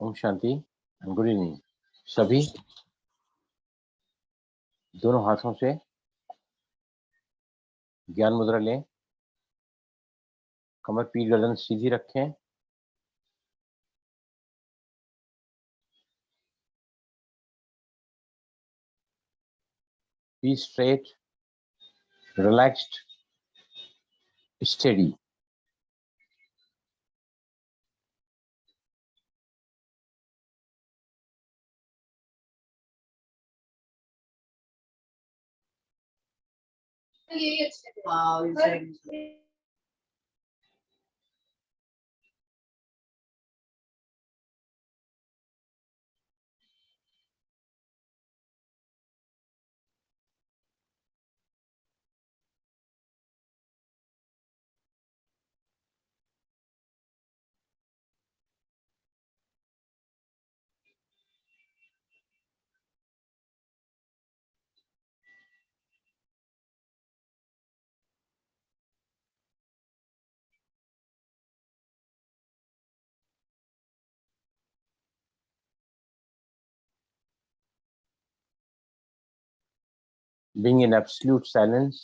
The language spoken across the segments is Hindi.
ओम शांति एंड गुड इवनिंग। सभी दोनों हाथों से ज्ञान मुद्रा लें, कमर पीठ गर्दन सीधी रखें, be straight, relaxed, steady. Being in absolute silence,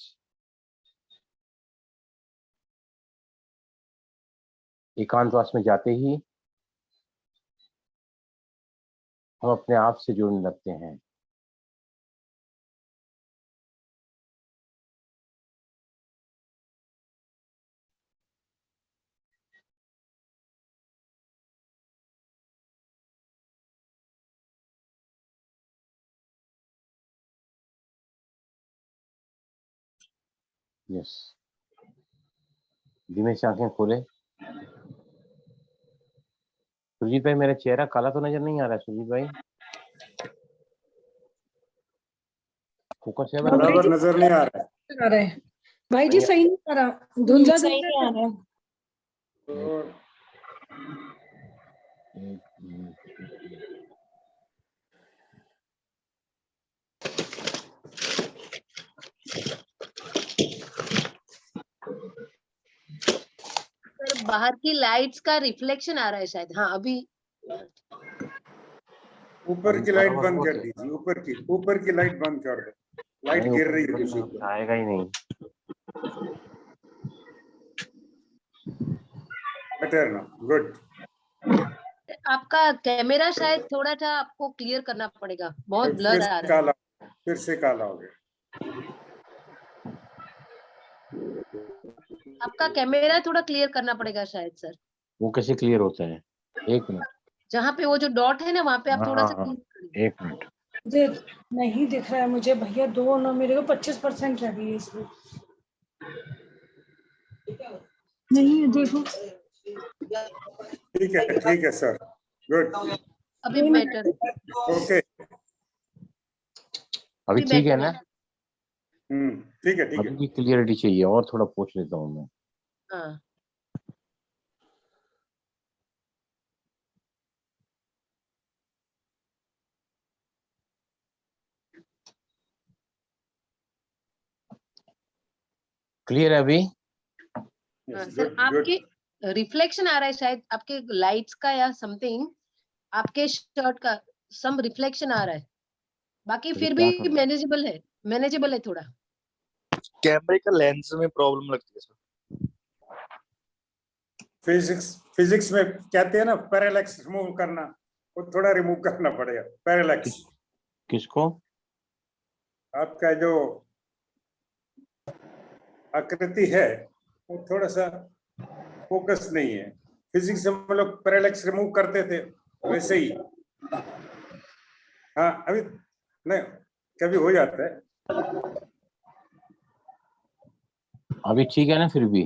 एकांतवास में जाते ही हम अपने आप से जुड़ने लगते हैं। यस, धीमे से आंखें खोले। सुजीत भाई, मेरा चेहरा काला तो नजर नहीं आ रहा है? सुजीत भाई, फोकस है बराबर नजर नहीं आ रहा है भाई जी, सही नहीं आ रहा, धुंधला सही नहीं आ रहा। सर, बाहर की लाइट्स का रिफ्लेक्शन आ रहा है शायद। हाँ, अभी ऊपर की लाइट बंद कर दीजिए। ऊपर की लाइट बंद कर दो। लाइट गिर रही है किसी को। आएगा ही नहीं। बेटर ना, गुड। आपका कैमरा शायद थोड़ा सा आपको क्लियर करना पड़ेगा, बहुत ब्लर आ रहा है। फिर से काला हो गया। आपका कैमरा थोड़ा क्लियर करना पड़ेगा शायद सर। वो कैसे क्लियर होता है? एक मिनट। जहाँ पे वो जो डॉट है ना, वहाँ पे आप थोड़ा सा एक मिनट। मुझे नहीं दिख रहा है मुझे भैया, दो ना, मेरे को 25% लगी है इसमें। नहीं देखो। ठीक है सर, गुड। अभी बेटर है। ओके, अभी ठीक है ना? ठीक है। अभी की क्लियरिटी चाहिए और थोड़ा पूछ लेता हूँ मैं। हाँ, क्लियर है अभी? सर आपके रिफ्लेक्शन आ रहा है शायद, आपके लाइट्स का या समथिंग, आपके शर्ट का सम रिफ्लेक्शन आ रहा है। बाकी फिर भी मैनेजेबल है थोड़ा। कैमरे का लेंस में प्रॉब्लम लगती है सर। फिजिक्स में कहते हैं ना, पैरेलैक्स रिमूव करना, वो थोड़ा रिमूव करना पड़ेगा। पैरेलैक्स किसको? आपका जो आकृति है वो थोड़ा सा फोकस नहीं है। फिजिक्स में हम लोग पैरेलैक्स रिमूव करते थे, वैसे ही। हाँ, अभी नहीं, कभी हो जाता है। अभी ठीक है ना? फिर भी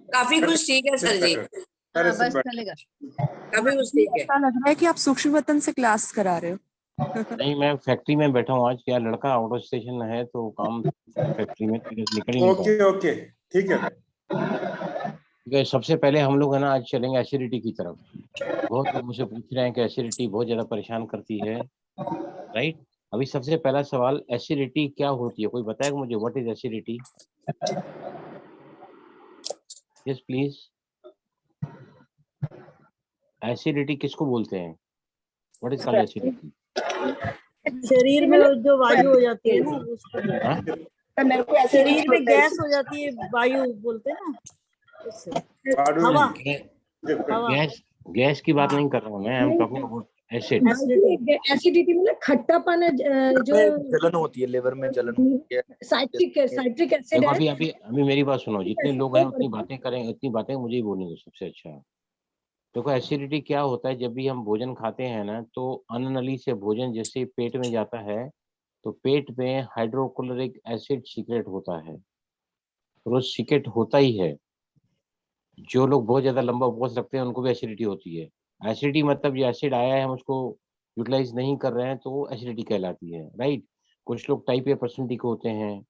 काफी कुछ ठीक है सर जी। हाँ, बस चलेगा। काफी कुछ ठीक है। ऐसा लग रहा है कि आप सूक्ष्म वतन से क्लास करा रहे हो। नहीं, मैं फैक्ट्री में बैठा हूँ आज। क्या लड़का आउट ऑफ स्टेशन है तो काम फैक्ट्री में निकल ही नहीं पाया। ओके, ठीक है। सबसे पहले हम लोग है ना आज चलेंगे एसिडिटी की तरफ। बहुत लोग मुझे पूछ रहे हैं कि एसिडिटी बहुत ज्यादा परेशान करती है, राइट? अभी सबसे पहला सवाल, एसिडिटी क्या होती है? कोई बताएगा मुझे, what is acidity? Yes please. Acidity किसको बोलते हैं? What is called acidity? शरीर में जो वायु हो जाती है ना उसको हाँ? मेरे को शरीर में गैस हो जाती है, वायु बोलते हैं ना उससे। हवा हवा गैस गैस की बात नहीं कर रहा हूँ मैं, I am talking about acid. Acidity मतलब खट्टापन है, जो जलन होती है, लिवर में जलन होती है। साइट्रिक एसिड देखो है। अभी मेरी बात सुनो, जितने लोग हैं उतनी बातें करें, उतनी बातें मुझे ही बोलेंगे सबसे अच्छा। देखो एसिडिटी क्या होता है, जब भी हम भोजन खाते हैं ना, तो अन्न नली से भोजन जैसे ही पेट में जाता है तो पेट में हाइड्रोक्लोरिक एसिड सीक्रेट होता है, और वो सीक्रेट होता ही है। जो लोग बहुत ज्यादा लंबा उपवास रखते हैं उनको भी एसिडिटी होती है। एसिडिटी मतलब जो एसिड आया है हम उसको यूटिलाइज नहीं कर रहे हैं तो वो एसिडिटी कहलाती है, राइट। कुछ लोग टाइप ए पर्सनैलिटी के होते हैं,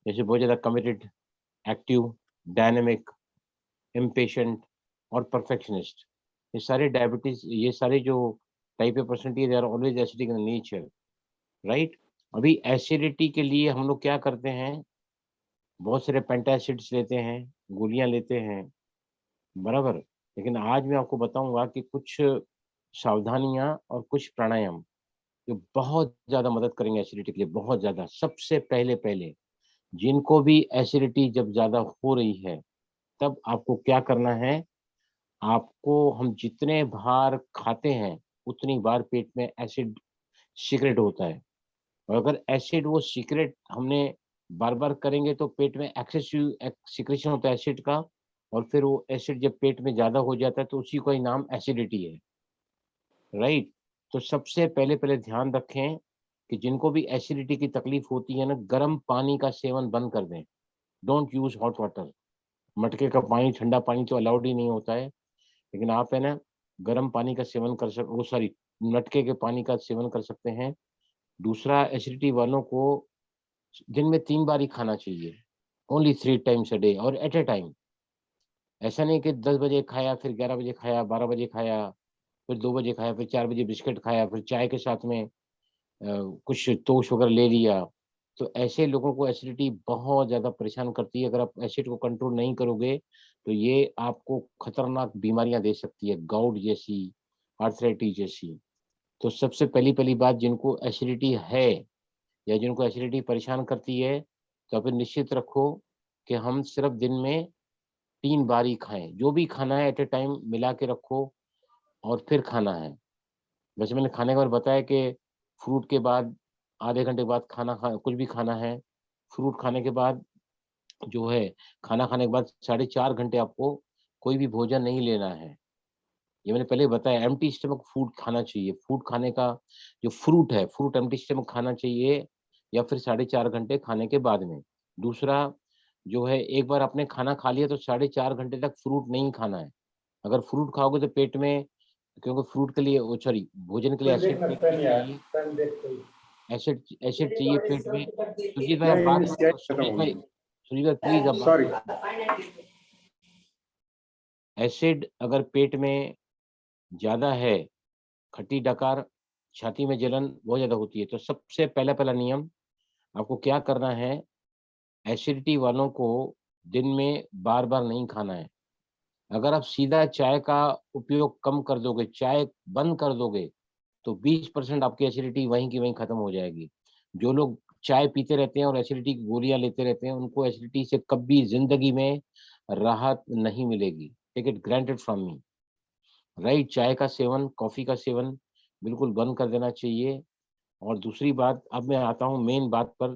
जैसे बहुत ज्यादा कमिटेड, एक्टिव, डायनेमिक, इम्पेशेंट और परफेक्शनिस्ट। ये सारे डायबिटीज, ये सारे जो type A personality, they are always acidic in nature, right. अभी एसिडिटी के लिए हम लोग क्या करते हैं, बहुत सारे पेंटासिड्स लेते हैं, गोलियां लेते हैं, बराबर। लेकिन आज मैं आपको बताऊंगा कि कुछ सावधानियां और कुछ प्राणायाम जो बहुत ज्यादा मदद करेंगे एसिडिटी के लिए, बहुत ज्यादा। सबसे पहले जिनको भी एसिडिटी जब ज्यादा हो रही है तब आपको क्या करना है, आपको, हम जितने बार खाते हैं उतनी बार पेट में एसिड सीक्रेट होता है, और अगर एसिड वो सीक्रेट हमने बार बार करेंगे तो पेट में एक्सेसिव सिक्रेशन होता है एसिड का, और फिर वो एसिड जब पेट में ज्यादा हो जाता है तो उसी का ही नाम एसिडिटी है, राइट। तो सबसे पहले ध्यान रखें कि जिनको भी एसिडिटी की तकलीफ होती है ना, गर्म पानी का सेवन बंद कर दें। Don't use hot water. मटके का पानी, ठंडा पानी तो अलाउड ही नहीं होता है, लेकिन आप है ना गर्म पानी का सेवन कर सक, वो सॉरी, मटके के पानी का सेवन कर सकते हैं। दूसरा, एसिडिटी वालों को दिन में 3 बार ही खाना चाहिए, ओनली 3 टाइम्स अ डे और एट ए टाइम। ऐसा नहीं कि 10 बजे खाया, फिर 11 बजे खाया, 12 बजे खाया, फिर 2 बजे खाया, फिर 4 बजे बिस्किट खाया, फिर चाय के साथ में कुछ टोस्ट वगैरह ले लिया। तो ऐसे लोगों को एसिडिटी बहुत ज़्यादा परेशान करती है। अगर आप एसिड को कंट्रोल नहीं करोगे तो ये आपको खतरनाक बीमारियां दे सकती है, गाउट जैसी, आर्थराइटिस जैसी। तो सबसे पहली बात, जिनको एसिडिटी है या जिनको एसिडिटी परेशान करती है, तो फिर निश्चित रखो कि हम सिर्फ दिन में 3 बार ही खाएं। जो भी खाना है एट ए टाइम मिला के रखो और फिर खाना है। वैसे मैंने खाने के बाद बताया कि फ्रूट के बाद आधे घंटे बाद कुछ भी खाना है। फ्रूट खाने के बाद जो है, खाना खाने के बाद 4.5 घंटे आपको कोई भी भोजन नहीं लेना है। ये मैंने पहले बताया, एम्प्टी स्टमक फूड खाना चाहिए। फूड खाने का जो फ्रूट है, फ्रूट एम्प्टी स्टमक खाना चाहिए, या फिर 4.5 घंटे खाने के बाद में। दूसरा जो है, एक बार आपने खाना खा लिया तो 4.5 घंटे तक फ्रूट नहीं खाना है। अगर फ्रूट खाओगे तो पेट में, क्योंकि फ्रूट के लिए, सॉरी, भोजन के लिए एसिड चाहिए, एसिड एसिड चाहिए पेट में। सुजीत भाई आप बात मत करो, सुजीत भाई प्लीज, अब सॉरी। एसिड अगर पेट में ज्यादा है, खट्टी डकार, छाती में जलन बहुत ज्यादा होती है, तो सबसे पहला नियम आपको क्या करना है, एसिडिटी वालों को दिन में बार बार नहीं खाना है। अगर आप सीधा चाय का उपयोग कम कर दोगे, चाय बंद कर दोगे, तो 20% आपकी एसिडिटी वहीं की वहीं खत्म हो जाएगी। जो लोग चाय पीते रहते हैं और एसिडिटी की गोलियां लेते रहते हैं, उनको एसिडिटी से कभी जिंदगी में राहत नहीं मिलेगी। Take it granted from me, right. चाय का सेवन, कॉफी का सेवन बिल्कुल बंद कर देना चाहिए। और दूसरी बात, अब मैं आता हूँ मेन बात पर,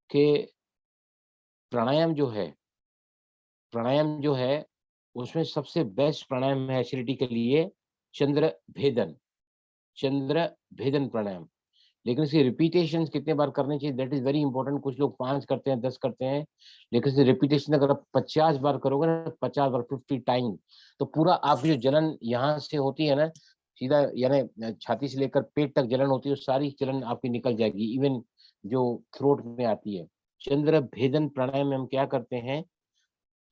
कि प्राणायाम जो है उसमें सबसे बेस्ट प्राणायाम है एसिडिटी के लिए चंद्र भेदन प्राणायाम। लेकिन इसकी रिपीटेशन कितने बार करनी चाहिए, दैट इज वेरी इंपॉर्टेंट। कुछ लोग 5 करते हैं, 10 करते हैं, लेकिन इसकी रिपीटेशन अगर आप 50 बार करोगे ना, 50 बार, 50 टाइम, तो पूरा आपकी जो जलन यहाँ से होती है ना, सीधा यानी छाती से लेकर पेट तक जलन होती है, सारी जलन आपकी निकल जाएगी, इवन जो थ्रोट में आती है। चंद्र भेदन प्राणायाम में हम क्या करते हैं,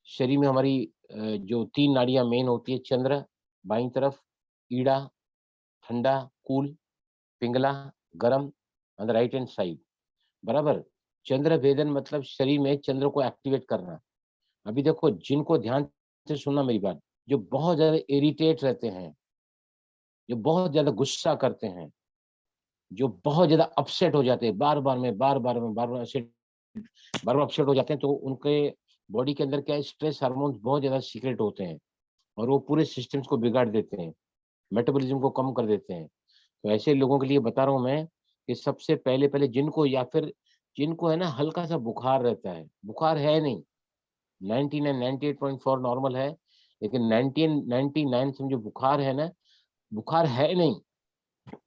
शरीर में हमारी जो 3 नाड़ियां मेन होती है, चंद्र बाईं तरफ, ईड़ा ठंडा कूल, पिंगला गरम, on the right hand side, बराबर। चंद्र भेदन मतलब शरीर में चंद्र को एक्टिवेट करना। अभी देखो, जिनको ध्यान से सुनना मेरी बात, जो बहुत ज्यादा इरिटेट रहते हैं, जो बहुत ज्यादा गुस्सा करते हैं, जो बहुत ज्यादा अपसेट हो जाते हैं, बार बार अपसेट हो जाते हैं, तो उनके बॉडी के अंदर क्या है, स्ट्रेस हार्मोन्स बहुत ज्यादा सीक्रेट होते हैं और वो पूरे सिस्टम्स को बिगाड़ देते हैं, मेटाबॉलिज्म को कम कर देते हैं। तो ऐसे लोगों के लिए बता रहा हूँ मैं कि सबसे पहले पहले जिनको, या फिर जिनको है ना हल्का सा बुखार रहता है, बुखार है नहीं, 99 98.4 नॉर्मल है, लेकिन 99 समझो बुखार है ना, बुखार है नहीं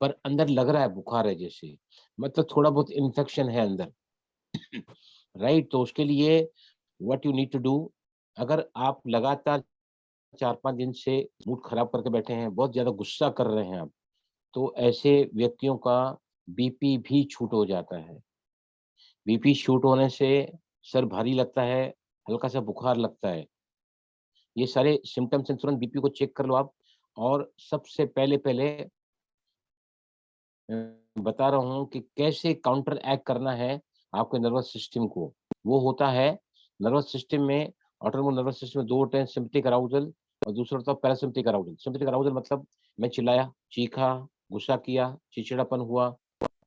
पर अंदर लग रहा है बुखार है जैसे, मतलब थोड़ा बहुत इन्फेक्शन है अंदर, राइट। तो उसके लिए what you need to do, अगर आप लगातार 4-5 दिन से मूड खराब करके बैठे हैं, बहुत ज्यादा गुस्सा कर रहे हैं आप, तो ऐसे व्यक्तियों का बीपी भी छूट हो जाता है। बीपी शूट होने से सर भारी लगता है, हल्का सा बुखार लगता है, ये सारे सिम्टम्स हैं। तुरंत बीपी को चेक कर लो आप। और सबसे पहले पहले बता रहा हूँ कि कैसे काउंटर एक्ट करना है आपके नर्वस सिस्टम को। वो होता है नर्वस सिस्टम में, ऑटोनोमिक नर्वस सिस्टम में दो होते हैं, सिम्पैथेटिक अराउजल और दूसरा होता है पैरासिम्पैथेटिक अराउजल। सिम्पैथेटिक अराउजल मतलब मैं चिल्लाया, चीखा, गुस्सा किया, चिड़चिड़ापन हुआ,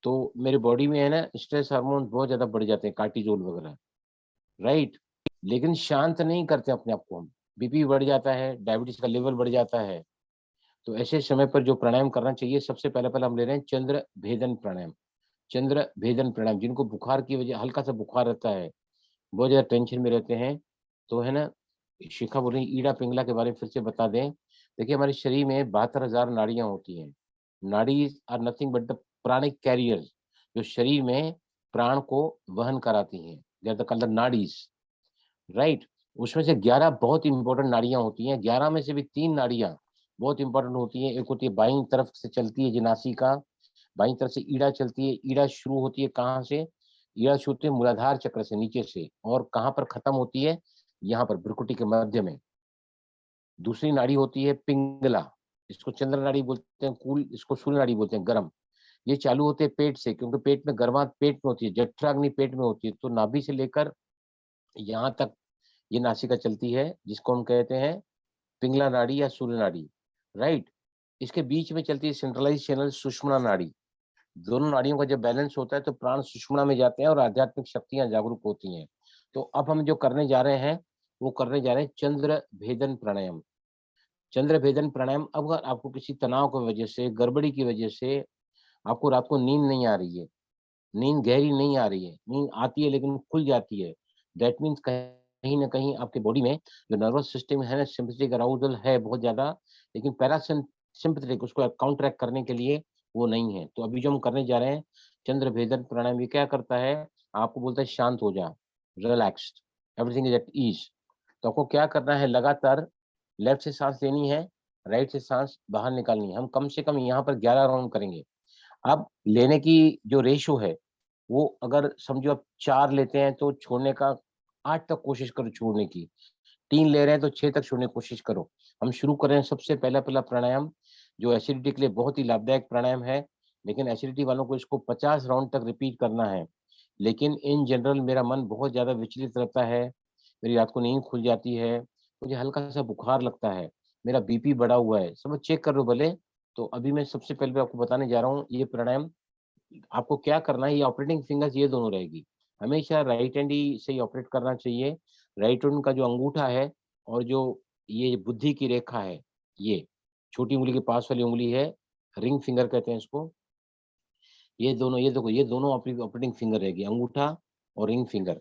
तो मेरे बॉडी में है ना स्ट्रेस हार्मोन बहुत ज्यादा बढ़ जाते हैं, कार्टिजोल वगैरह, राइट। लेकिन शांत नहीं करते अपने आप को हम, बीपी बढ़ जाता है, डायबिटीज का लेवल बढ़ जाता है। तो ऐसे समय पर जो प्राणायाम करना चाहिए, सबसे पहले पहले हम ले रहे हैं चंद्र भेदन प्राणायाम। चंद्र भेदन प्राणायाम, जिनको बुखार की वजह, हल्का सा बुखार रहता है, बहुत ज्यादा टेंशन में रहते हैं, तो है ना, शिखा बोल रही ईड़ा पिंगला के बारे में फिर से बता दें। देखिए हमारे शरीर में 72,000 नाड़ियां होती हैं। Nadis are nothing but the pranic carriers, जो शरीर में प्राण को वहन कराती हैं, they're the called nadis, right. उसमें से 11 बहुत इंपॉर्टेंट नाड़ियां होती हैं। 11 में से भी 3 नाड़ियां बहुत इंपॉर्टेंट होती हैं। एक होती है बाईं तरफ से चलती है जिनासिका, बाईं तरफ से ईड़ा चलती है। ईड़ा शुरू होती है कहाँ से, ईड़ा शुरू होती है मूलाधार चक्र से नीचे से, और कहाँ पर खत्म होती है, यहाँ पर भ्रुकुटी के मध्य में। दूसरी नाड़ी होती है पिंगला, इसको चंद्र नाड़ी बोलते हैं, कूल इसको सूर्य नाड़ी बोलते हैं, गर्म। ये चालू होते हैं पेट से, क्योंकि पेट में गर्माहट पेट में होती है, जठराग्नि पेट में होती है, तो नाभि से लेकर यहाँ तक ये नासिका चलती है, जिसको हम कहते हैं पिंगला नाड़ी या सूर्य नाड़ी, राइट। इसके बीच में चलती है सेंट्रलाइज चैनल सुषुम्ना नाड़ी। दोनों नाड़ियों का जब बैलेंस होता है तो प्राण सुषुम्ना में जाते हैं और आध्यात्मिक शक्तियां जागरूक होती हैं। तो अब हम जो करने जा रहे हैं, वो करने जा रहे हैं चंद्र भेदन प्राणायाम। चंद्र भेदन प्राणायाम, अब अगर आपको किसी तनाव की वजह से, गड़बड़ी की वजह से आपको रात को नींद नहीं आ रही है, नींद गहरी नहीं आ रही है, नींद आती है लेकिन खुल जाती है, दैट मीन्स कहीं ना कहीं आपके बॉडी में जो नर्वस सिस्टम है ना, सिंपैथेटिक अराउजल है बहुत ज्यादा, लेकिन पैरासिम्पैथेटिक उसको काउंटरैक्ट करने के लिए वो नहीं है। तो अभी जो हम करने जा रहे हैं चंद्र भेदन प्राणायाम, ये क्या करता है, आपको बोलता है शांत हो जा, relaxed, everything is at ease. तो आपको क्या करना है, लगातार लेफ्ट से सांस लेनी है, राइट से सांस बाहर निकालनी है। हम कम से कम यहाँ पर 11 राउंड करेंगे। अब लेने की जो रेशो है, वो अगर समझो आप 4 लेते हैं तो छोड़ने का 8 तक कोशिश करो छोड़ने की, 3 ले रहे हैं तो 6 तक छोड़ने की कोशिश करो। हम शुरू कर रहे हैं सबसे पहला पहला प्राणायाम, जो एसिडिटी के लिए बहुत ही लाभदायक प्राणायाम है, लेकिन एसिडिटी वालों को इसको 50 राउंड तक रिपीट करना है। लेकिन इन जनरल मेरा मन बहुत ज्यादा विचलित रहता है, मेरी रात को नींद खुल जाती है, मुझे हल्का सा बुखार लगता है, मेरा बीपी बढ़ा हुआ है, सब चेक कर लो भले। तो अभी मैं सबसे पहले आपको बताने जा रहा हूँ ये प्राणायाम। आपको क्या करना है, ये ऑपरेटिंग फिंगर्स ये दोनों रहेगी, हमेशा राइट हैंड ही से ही ऑपरेट करना चाहिए। राइट हैंड का जो अंगूठा है और जो ये बुद्धि की रेखा है, ये छोटी उंगली के पास वाली उंगली है, रिंग फिंगर कहते हैं इसको, ये दोनों, ये देखो ये दोनों ऑपरेटिंग फिंगर रहेगी, अंगूठा और रिंग फिंगर,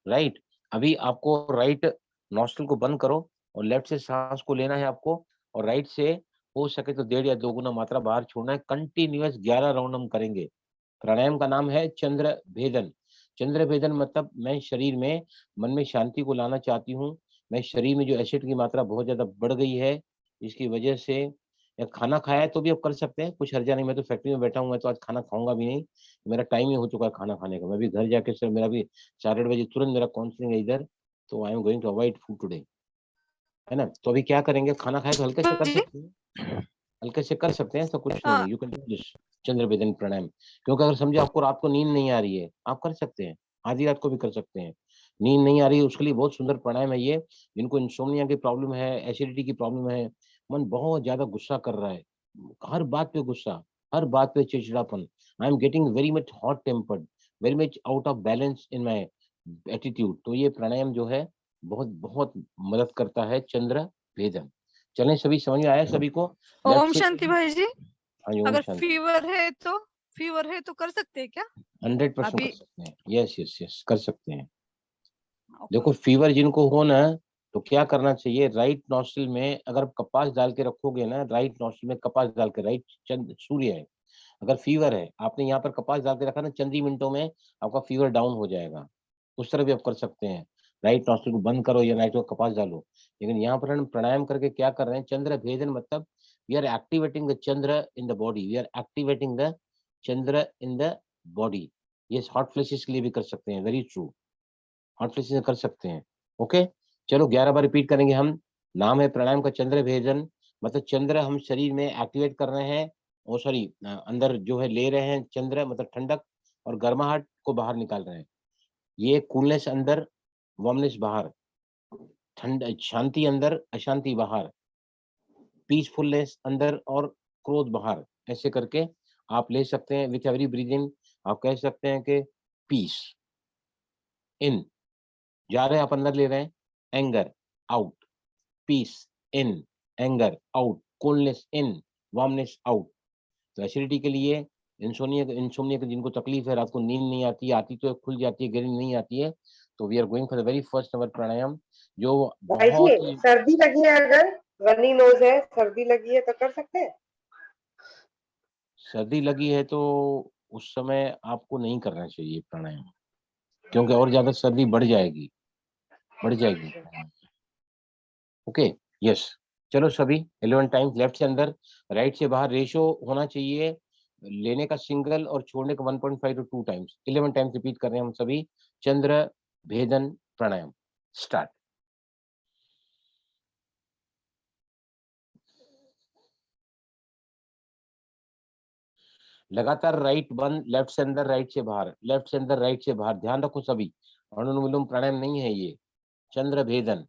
राइट। अभी आपको राइट नॉस्ट्रल को बंद करो और लेफ्ट से सांस को लेना है आपको, और राइट से हो सके तो 1.5 या 2 गुना मात्रा बाहर छोड़ना है। कंटिन्यूअस 11 राउंड हम करेंगे। प्राणायाम का नाम है चंद्र भेदन। चंद्र भेदन मतलब मैं शरीर में, मन में शांति को लाना चाहती हूँ। मैं शरीर में जो एसिड की मात्रा बहुत ज्यादा बढ़ गई है, इसकी वजह से, या खाना खाया है तो भी आप कर सकते हैं, कुछ हर्जा नहीं। मैं तो फैक्ट्री में बैठा हूँ, मैं तो आज खाना खाऊंगा भी नहीं, मेरा टाइम ही हो चुका है खाना खाने का। मैं भी घर जाके सर, मेरा भी 4-8 बजे तुरंत मेरा काउंसलिंग है इधर, तो I am going to avoid food today, है ना। तो अभी क्या करेंगे, खाना खाए तो हल्के से कर सकते हैं, हल्के से कर सकते हैं, ऐसा कुछ नहीं है। यू कैन डू दिस चंद्र भेदन प्राणायाम। क्योंकि अगर समझो आपको रात को नींद नहीं आ रही है, आप कर सकते हैं, आधी रात को भी कर सकते हैं। नींद नहीं आ रही है, उसके लिए बहुत सुंदर प्राणायाम है ये। जिनको इंसोम्निया की प्रॉब्लम है, एसिडिटी की प्रॉब्लम है, मन बहुत ज्यादा गुस्सा कर रहा है, हर बात पे गुस्सा, हर बात पे चिड़चिड़ापन, I am getting very much hot tempered, very much out of balance in my attitude. तो ये प्राणायाम जो है बहुत बहुत मदद करता है चंद्र भेदन। चलें सभी, समझ में आया सभी को? ओम शांति भाई जी, हाँ जी, ओम अगर शांति। फीवर है तो कर सकते हैं क्या? 100% अभी कर सकते हैं। यस यस यस, कर सकते हैं। देखो फीवर जिनको हो ना, तो क्या करना चाहिए, राइट नॉस्ट्रिल में अगर कपास डाल के रखोगे ना, राइट नॉस्ट्रिल में कपास डाल के, राइट चंद्र सूर्य है, अगर फीवर है, आपने यहाँ पर कपास डाल के रखा ना, चंद ही मिनटों में आपका फीवर डाउन हो जाएगा। उस तरह भी आप कर सकते हैं, राइट नॉस्ट्रिल को बंद करो या राइट को कपास डालो। लेकिन यहाँ पर हम प्राणायाम करके क्या कर रहे हैं, चंद्र भेदन, मतलब वी आर एक्टिवेटिंग द चंद्र in the body, we are activating the चंद्र इन द बॉडी। ये हॉट फ्लैशेस के लिए भी कर सकते हैं, वेरी ट्रू, हॉट फ्लैशेस कर सकते हैं। ओके, चलो 11 बार रिपीट करेंगे हम। नाम है प्राणायाम का चंद्र भेदन, मतलब चंद्र हम शरीर में एक्टिवेट कर रहे हैं, और सॉरी अंदर जो है ले रहे हैं चंद्र, मतलब ठंडक और गर्माहट को बाहर निकाल रहे हैं। ये कूलनेस अंदर, वार्मनेस बाहर, ठंड शांति अंदर, अशांति बाहर, पीसफुलनेस अंदर और क्रोध बाहर। ऐसे करके आप ले सकते हैं। विथ एवरी ब्रीदिंग आप कह सकते हैं कि पीस इन, जा रहे हैं आप अंदर ले रहे हैं, एंगर आउट, पीस इन, एंगर आउट, कूलनेस इन, वार्मनेस आउट। तो एसिडिटी के लिए, इंसोम्निया की जिनको तकलीफ है, रात को नींद नहीं आती, आती तो खुल जाती है, गहरी नहीं आती है, तो we are going for the very first our pranayam, जो भाई बहुत जी ही सर्दी लगी है, अगर रनी नोज है, सर्दी लगी है तो कर सकते हैं? सर्दी लगी है तो उस समय आपको नहीं करना चाहिए प्राणायाम, क्योंकि और ज्यादा सर्दी बढ़ जाएगी, बढ़ जाएगी। Okay, yes. चलो सभी 11 टाइम्स, लेफ्ट से अंदर, राइट से बाहर, रेशो होना चाहिए लेने का सिंगल और छोड़ने का 1.5 to 2 टाइम्स। 11 टाइम्स रिपीट कर रहे हैं हम सभी। चंद्र भेदन प्राणायाम स्टार्ट। लगातार राइट बंद, लेफ्ट से अंदर, राइट से बाहर, लेफ्ट से अंदर, राइट से बाहर। ध्यान रखो सभी, अनुलोम विलोम प्राणायाम नहीं है ये, चंद्र भेदन।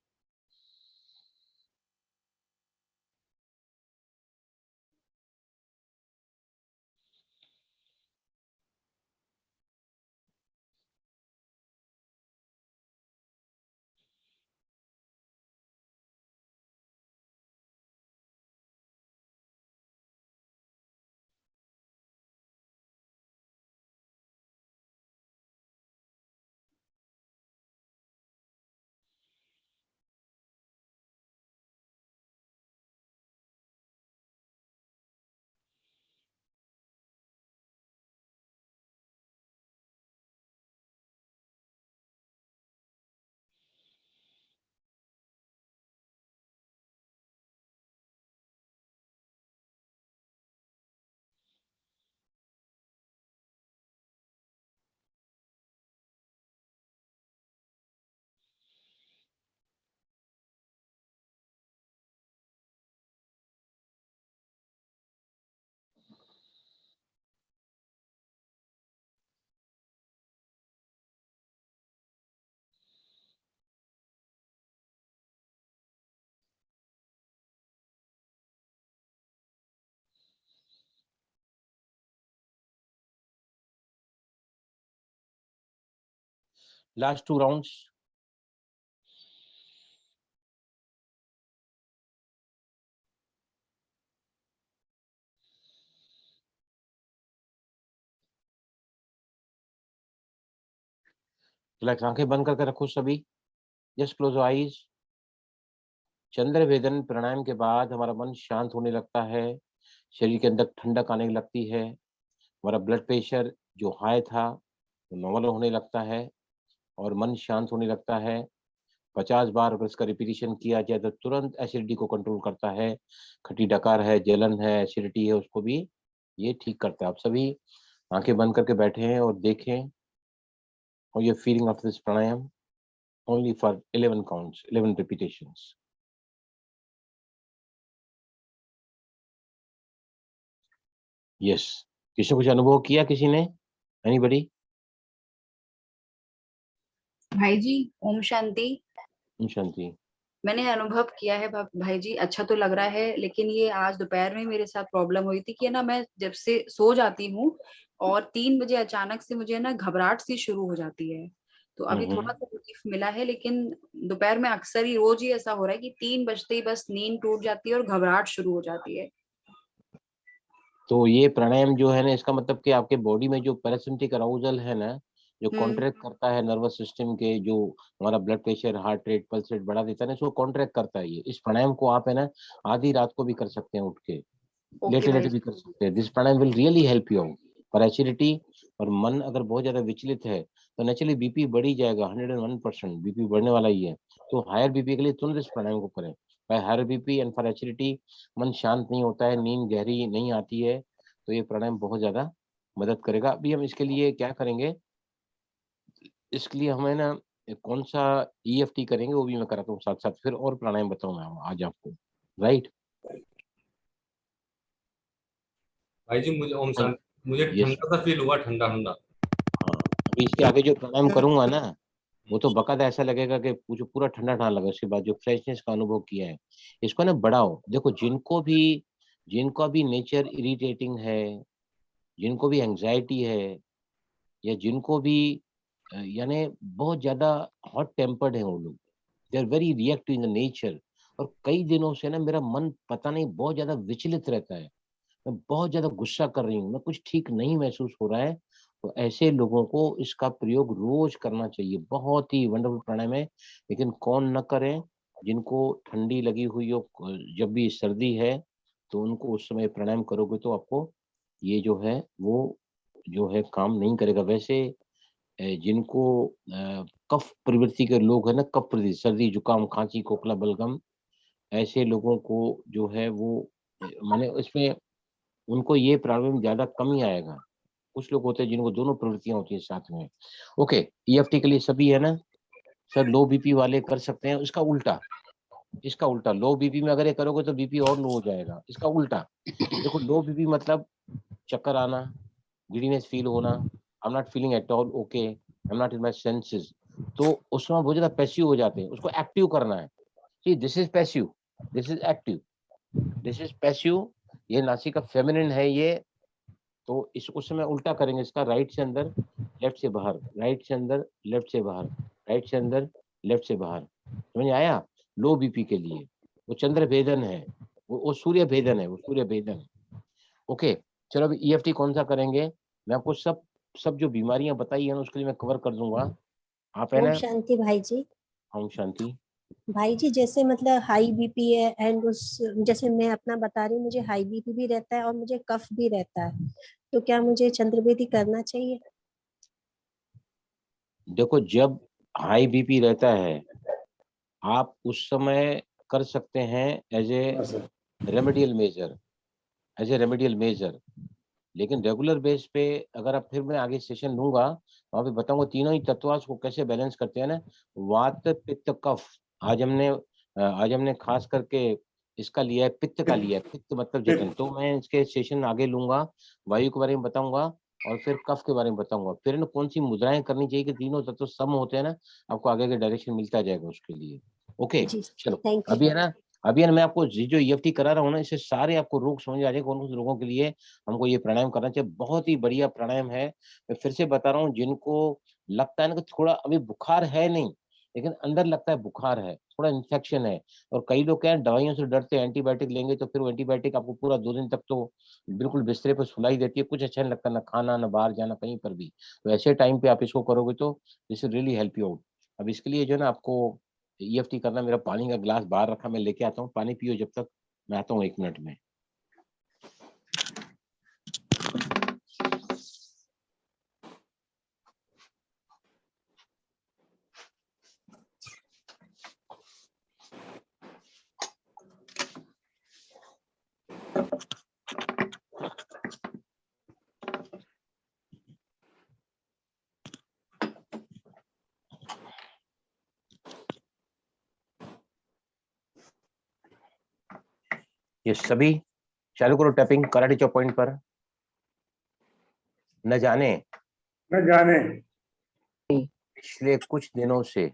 Last 2 rounds. रिलैक्स, आंखें बंद करके रखो सभी, जस्ट क्लोज आईज। चंद्र भेदन प्राणायाम के बाद हमारा मन शांत होने लगता है, शरीर के अंदर ठंडक आने लगती है, हमारा ब्लड प्रेशर जो हाई था वो नॉर्मल होने लगता है, और मन शांत होने लगता है। 50 बार अगर इसका रिपीटिशन किया जाए तो तुरंत एसिडिटी को कंट्रोल करता है। खट्टी डकार है, जलन है, एसिडिटी है, उसको भी ये ठीक करता है। आप सभी आंखें बंद करके बैठे हैं और देखें how you are feeling after this pranayama, only for 11 counts, 11 repetitions. Yes, किसी ने कुछ अनुभव किया, किसी ने, एनीबॉडी? भाई जी ओम शांति। शांति। मैंने अनुभव किया है भाई जी, अच्छा तो लग रहा है, लेकिन ये आज दोपहर में मेरे साथ प्रॉब्लम हुई थी कि ना मैं जब से सो जाती हूँ और 3 बजे अचानक से मुझे ना घबराहट सी शुरू हो जाती है। तो अभी थोड़ा सा रिलीफ मिला है, लेकिन दोपहर में अक्सर ही रोज ही ऐसा हो रहा है कि 3 बजते ही बस नींद टूट जाती है और घबराहट शुरू हो जाती है। तो ये प्राणायाम जो है ना, इसका मतलब कि आपके बॉडी में जो पैरासिम्पैथिक अराउजल है ना, जो कॉन्ट्रैक्ट करता है नर्वस सिस्टम के, जो हमारा blood pressure, heart rate, pulse rate बढ़ा देता है ना, इसको कॉन्ट्रैक्ट करता है ये। इस प्राणायाम को आप है ना आधी रात को भी कर सकते हैं उठ के, लेटे लेटे भी कर सकते हैं। This pranayama will really help you out for acidity. और मन अगर बहुत ज्यादा विचलित है तो नेचुरली बीपी बढ़ ही जाएगा, 101% बीपी बढ़ने वाला ही है। तो हायर बीपी के लिए तुरंत इस प्राणायाम को करें। By higher BP and for acidity मन शांत नहीं होता है, नींद गहरी नहीं आती है, तो ये प्राणायाम बहुत ज्यादा मदद करेगा। अभी हम इसके लिए क्या करेंगे, इसके लिए हमें ना कौन सा EFT करेंगे वो भी मैं कराता हूँ साथ साथ, फिर और प्राणायाम बताऊंगा आज आपको, राइट। भाई जी मुझे ठंडा सा फील हुआ, ठंडा ठंडा। हाँ, अभी इसके आगे जो प्राणायाम करूंगा ना, वो तो बकायदा ऐसा लगेगा कि पूरा ठंडा ठंडा लगा। उसके बाद जो फ्रेशनेस का अनुभव किया है, इसको ना बढ़ाओ। देखो जिनको भी नेचर इरिटेटिंग है, जिनको भी एंजाइटी है, या जिनको भी यानी बहुत ज्यादा हॉट टेम्पर्ड है, वो लोग they are very reactive in the nature. और कई दिनों से ना मेरा मन पता नहीं बहुत ज्यादा विचलित रहता है, मैं बहुत ज्यादा गुस्सा कर रही हूँ, मैं कुछ ठीक नहीं महसूस हो रहा है, तो ऐसे लोगों को इसका प्रयोग रोज करना चाहिए। बहुत ही वंडरफुल प्राणायाम है। लेकिन कौन न करे, जिनको ठंडी लगी हुई हो, जब भी सर्दी है तो उनको उस समय प्राणायाम करोगे तो आपको ये जो है वो जो है काम नहीं करेगा। वैसे जिनको कफ प्रवृत्ति के लोग है ना, कफ प्रवृत्ति, सर्दी जुकाम खांसी खोखला बलगम, ऐसे लोगों को जो है वो माने इसमें उनको ये प्रॉब्लम ज्यादा कम ही आएगा। कुछ लोग होते हैं जिनको दोनों प्रवृत्तियां होती है साथ में। ओके, EFT के लिए सभी है ना सर, लो बीपी वाले कर सकते हैं। इसका उल्टा लो बीपी में अगर ये करोगे तो बीपी और लो हो जाएगा। इसका उल्टा देखो, लो बीपी मतलब चक्कर आना, गिडीनेस फील होना, I am not feeling at all okay, I am not in my senses, तो उस समय बहुत ज्यादा पैसिव हो जाते हैं। उसको एक्टिव करना है। See this is passive, this is active, this is passive. ये नासिका फेमिनिन है ये, तो इस उस समय उल्टा करेंगे इसका। राइट से अंदर, लेफ्ट से बाहर, राइट से अंदर, लेफ्ट से बाहर, राइट से अंदर, लेफ्ट से बाहर। समझ आया? लो बीपी के लिए वो चंद्र भेदन है, वो सूर्य भेदन है, वो सूर्य भेदन। ओके, चलो अभी EFT कौन सा करेंगे, मैं आपको सब जो बीमारियां बताई है ना उसके लिए मैं कवर कर दूंगा। आप है ओम ना। शांति भाई जी। ओम शांति भाई जी, जैसे मतलब हाई बीपी है एंड उस जैसे मैं अपना बता रही हूँ, मुझे हाई बीपी भी रहता है और मुझे कफ भी रहता है, तो क्या मुझे चंद्रवेदी करना चाहिए? देखो, जब हाई बीपी रहता है आप उस समय कर सकते हैं as a remedial measure, as a remedial measure. लेकिन रेगुलर बेस पे अगर आप, फिर मैं आगे सेशन लूंगा वहां पे बताऊंगा तीनों ही तत्व को कैसे बैलेंस करते हैं ना, वात पित्त कफ। आज हमने खास करके इसका लिया है, पित्त का लिया है। पित्त मतलब जठन, तो मैं इसके सेशन आगे लूंगा, वायु के बारे में बताऊंगा और फिर कफ के बारे में बताऊंगा। फिर ना कौन सी मुद्राएं करनी चाहिए कि तीनों तत्व सम होते हैं ना, आपको आगे का डायरेक्शन मिलता जाएगा उसके लिए। ओके, चलो अभी है ना, मैं आपको जो EFT करा रहा हूँ ना, इससे सारे आपको रोग समझ आ जाएंगे कौन कौन से रोगों के लिए हमको ये प्राणायाम करना चाहिए। बहुत ही बढ़िया प्राणायाम है। मैं फिर से बता रहा हूँ, जिनको लगता है ना कि थोड़ा अभी बुखार है नहीं, लेकिन अंदर लगता है बुखार है, थोड़ा इन्फेक्शन है, और कई लोग क्या है दवाइयों से डरते हैं, एंटीबायोटिक लेंगे तो फिर वो एंटीबायोटिक आपको पूरा 2 दिन तक तो बिल्कुल बिस्तरे पर सुलाई देती है, कुछ अच्छा नहीं लगता, ना खाना ना बाहर जाना कहीं पर भी। तो ऐसे टाइम पे आप इसको करोगे तो this will really help you out. अब इसके लिए जो है ना आपको EFT करना, मेरा पानी का ग्लास बाहर रखा, मैं लेके आता हूँ, पानी पियो जब तक, मैं आता हूँ 1 मिनट में। ये सभी चालू करो टैपिंग कराटे चौक पॉइंट पर। न जाने न जाने पिछले कुछ दिनों से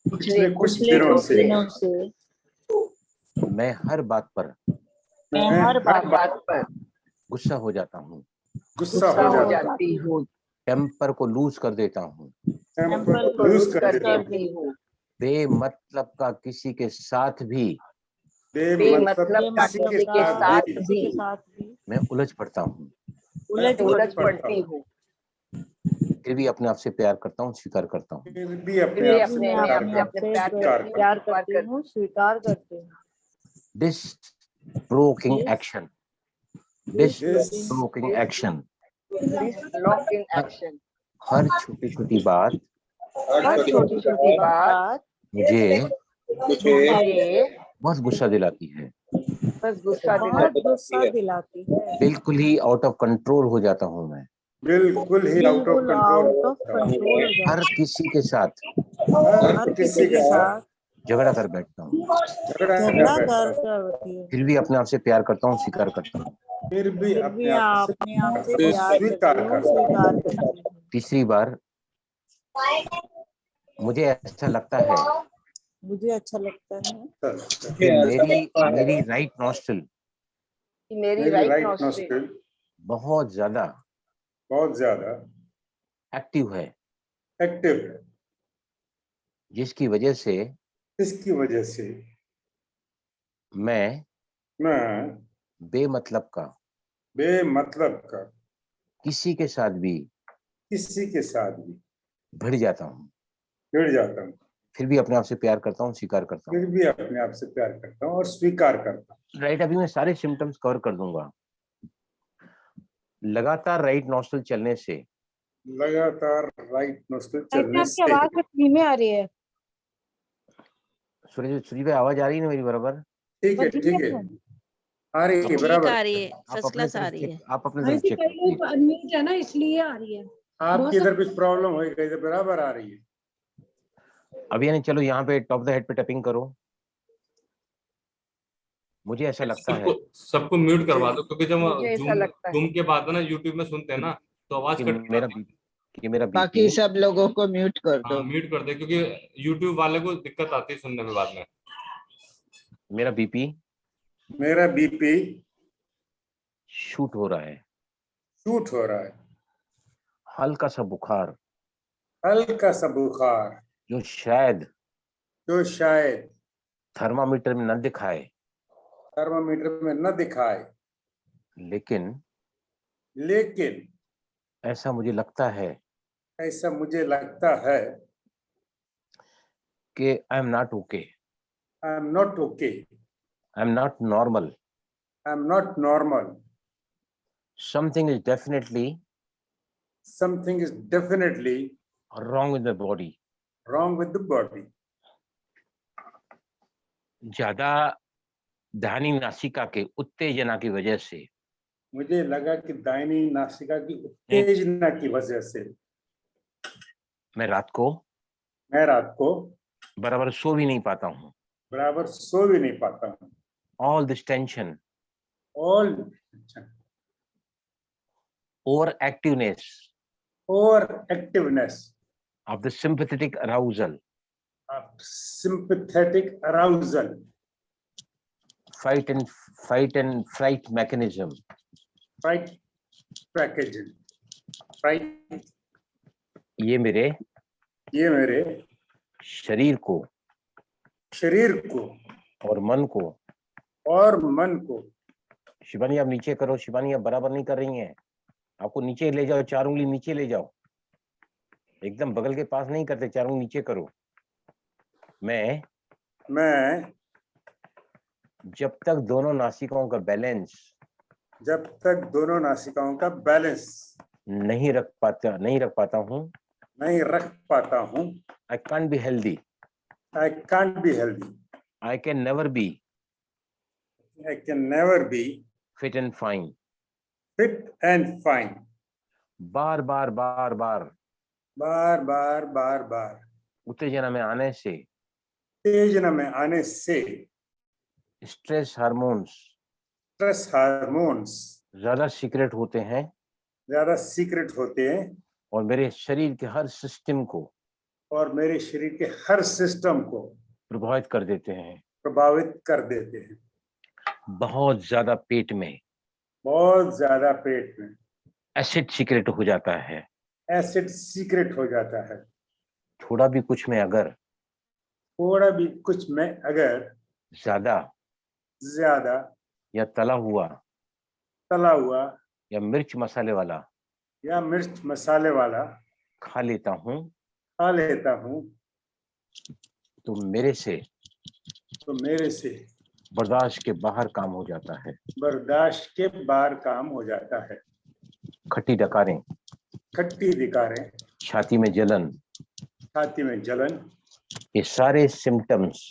पिछले कुछ पिछले दिनों कुछ से दिनों से मैं हर बात पर मैं हर बात पर गुस्सा हो जाता हूँ, गुस्सा गुस्सा हो हो जाता जाती हूँ, टेम्पर को लूज कर देता हूँ, टेम्पर को लूज कर देता हूँ, करती हूँ, बेमतलब का किसी के साथ भी बेमतलब किसी मतलब के साथ भी किसी के साथ भी मैं उलझ पड़ता हूँ, उलझ पड़ती हूँ, फिर भी अपने आप से प्यार करता हूँ, स्वीकार करता हूँ। फिर भी अपने आप से मैं प्यार अपने आप करता से हूँ, स्वीकार करता प्यार करती हूँ, स्वीकार करती हूँ। This provoking action, this provoking action, हर छोटी छोटी बात हर छोटी छोटी बात मुझे मुझे बहुत गुस्सा दिलाती है, बहुत गुस्सा दिलाती है, बिल्कुल ही आउट ऑफ कंट्रोल हो जाता हूँ मैं, बिल्कुल ही आउट ऑफ बिल्कुल आउट ऑफ कंट्रोल कंट्रोल हो जाती हर किसी के साथ है, हर किसी के साथ झगड़ा कर बैठता हूँ, झगड़ा झगड़ा कर बैठता कर हूँ, करती है, फिर भी अपने आप से प्यार करता हूँ, स्वीकार करता हूँ। फिर भी फिर अपने भी आप से अपने आप से प्यार प्यार स्वीकार करती हूँ, करता हूँ। स्वीकार करती हूँ। तीसरी बार मुझे ऐसा लगता है मुझे अच्छा लगता है कि मेरी राइट नॉस्ट्रिल मेरी राइट नॉस्ट्रिल बहुत ज्यादा एक्टिव है, जिसकी वजह से इसकी वजह से मैं बेमतलब का किसी के साथ भी भिड़ जाता हूँ, फिर भी अपने आप से प्यार करता हूँ, स्वीकार करता हूँ। फिर भी अपने आप से प्यार करता हूँ और स्वीकार करता हूँ। राइट, अभी मैं सारे सिम्टम्स कवर कर दूंगा। लगातार राइट नॉस्ट्रिल चलने से, लगातार राइट नॉस्ट्रिल चलने से आवाज धीमे आ रही है। सूरज भाई आवाज आ रही है ना मेरी बराबर? ठीक है आ रही है बराबर आ रही है, आप अपने तरफ चेक करो। अनम्यूट है ना, इसलिए आ रही है। आपकी इधर कुछ प्रॉब्लम हो गई, इधर बराबर आ रही है। अभी यानी चलो यहाँ पे टॉप द हेड पे टैपिंग करो। मुझे ऐसा लगता है सबको म्यूट करवा दो, क्योंकि जब जूम के बाद ना यूट्यूब में सुनते हैं ना तो आवाज कि मेरा बाकी सब लोगों को म्यूट कर दो। म्यूट कर दे, क्योंकि यूट्यूब वाले को दिक्कत आती है सुनने में बाद में। मेरा बीपी शूट हो रहा है, हल्का सा बुखार जो शायद थर्मामीटर में न दिखाए, लेकिन ऐसा मुझे लगता है कि I am not okay, I am not normal, something is definitely wrong with the body. ज्यादा दाहिनी नासिका के उत्तेजना की वजह से मुझे लगा कि दाहिनी नासिका की उत्तेजना की वजह से मैं रात को बराबर सो भी नहीं पाता हूँ। All this tension, overactiveness of the sympathetic arousal, fight and flight mechanism, ये मेरे शरीर को और मन को शिवानी आप नीचे करो, शिवानी आप बराबर नहीं कर रही हैं, आपको नीचे ले जाओ, 4 उंगली नीचे ले जाओ, एकदम बगल के पास नहीं करते, 4 उंगली नीचे करो। मैं जब तक दोनों नासिकाओं का बैलेंस नहीं रख पाता हूँ, I can't be healthy, I can never be fit and fine. बार बार उत्तेजना में आने से स्ट्रेस हार्मोन्स ज्यादा सीक्रेट होते हैं और मेरे शरीर के हर सिस्टम को और मेरे शरीर के हर सिस्टम को प्रभावित कर देते हैं, प्रभावित कर देते हैं। बहुत ज्यादा पेट में, बहुत ज्यादा पेट में एसिड सीक्रेट हो जाता है, एसिड सीक्रेट हो जाता है। थोड़ा भी कुछ में अगर थोड़ा भी कुछ में अगर ज्यादा या तला हुआ या मिर्च मसाले वाला खा लेता हूँ तो मेरे से बर्दाश्त के बाहर काम हो जाता है। खट्टी डकारें, छाती में जलन, ये सारे सिम्टम्स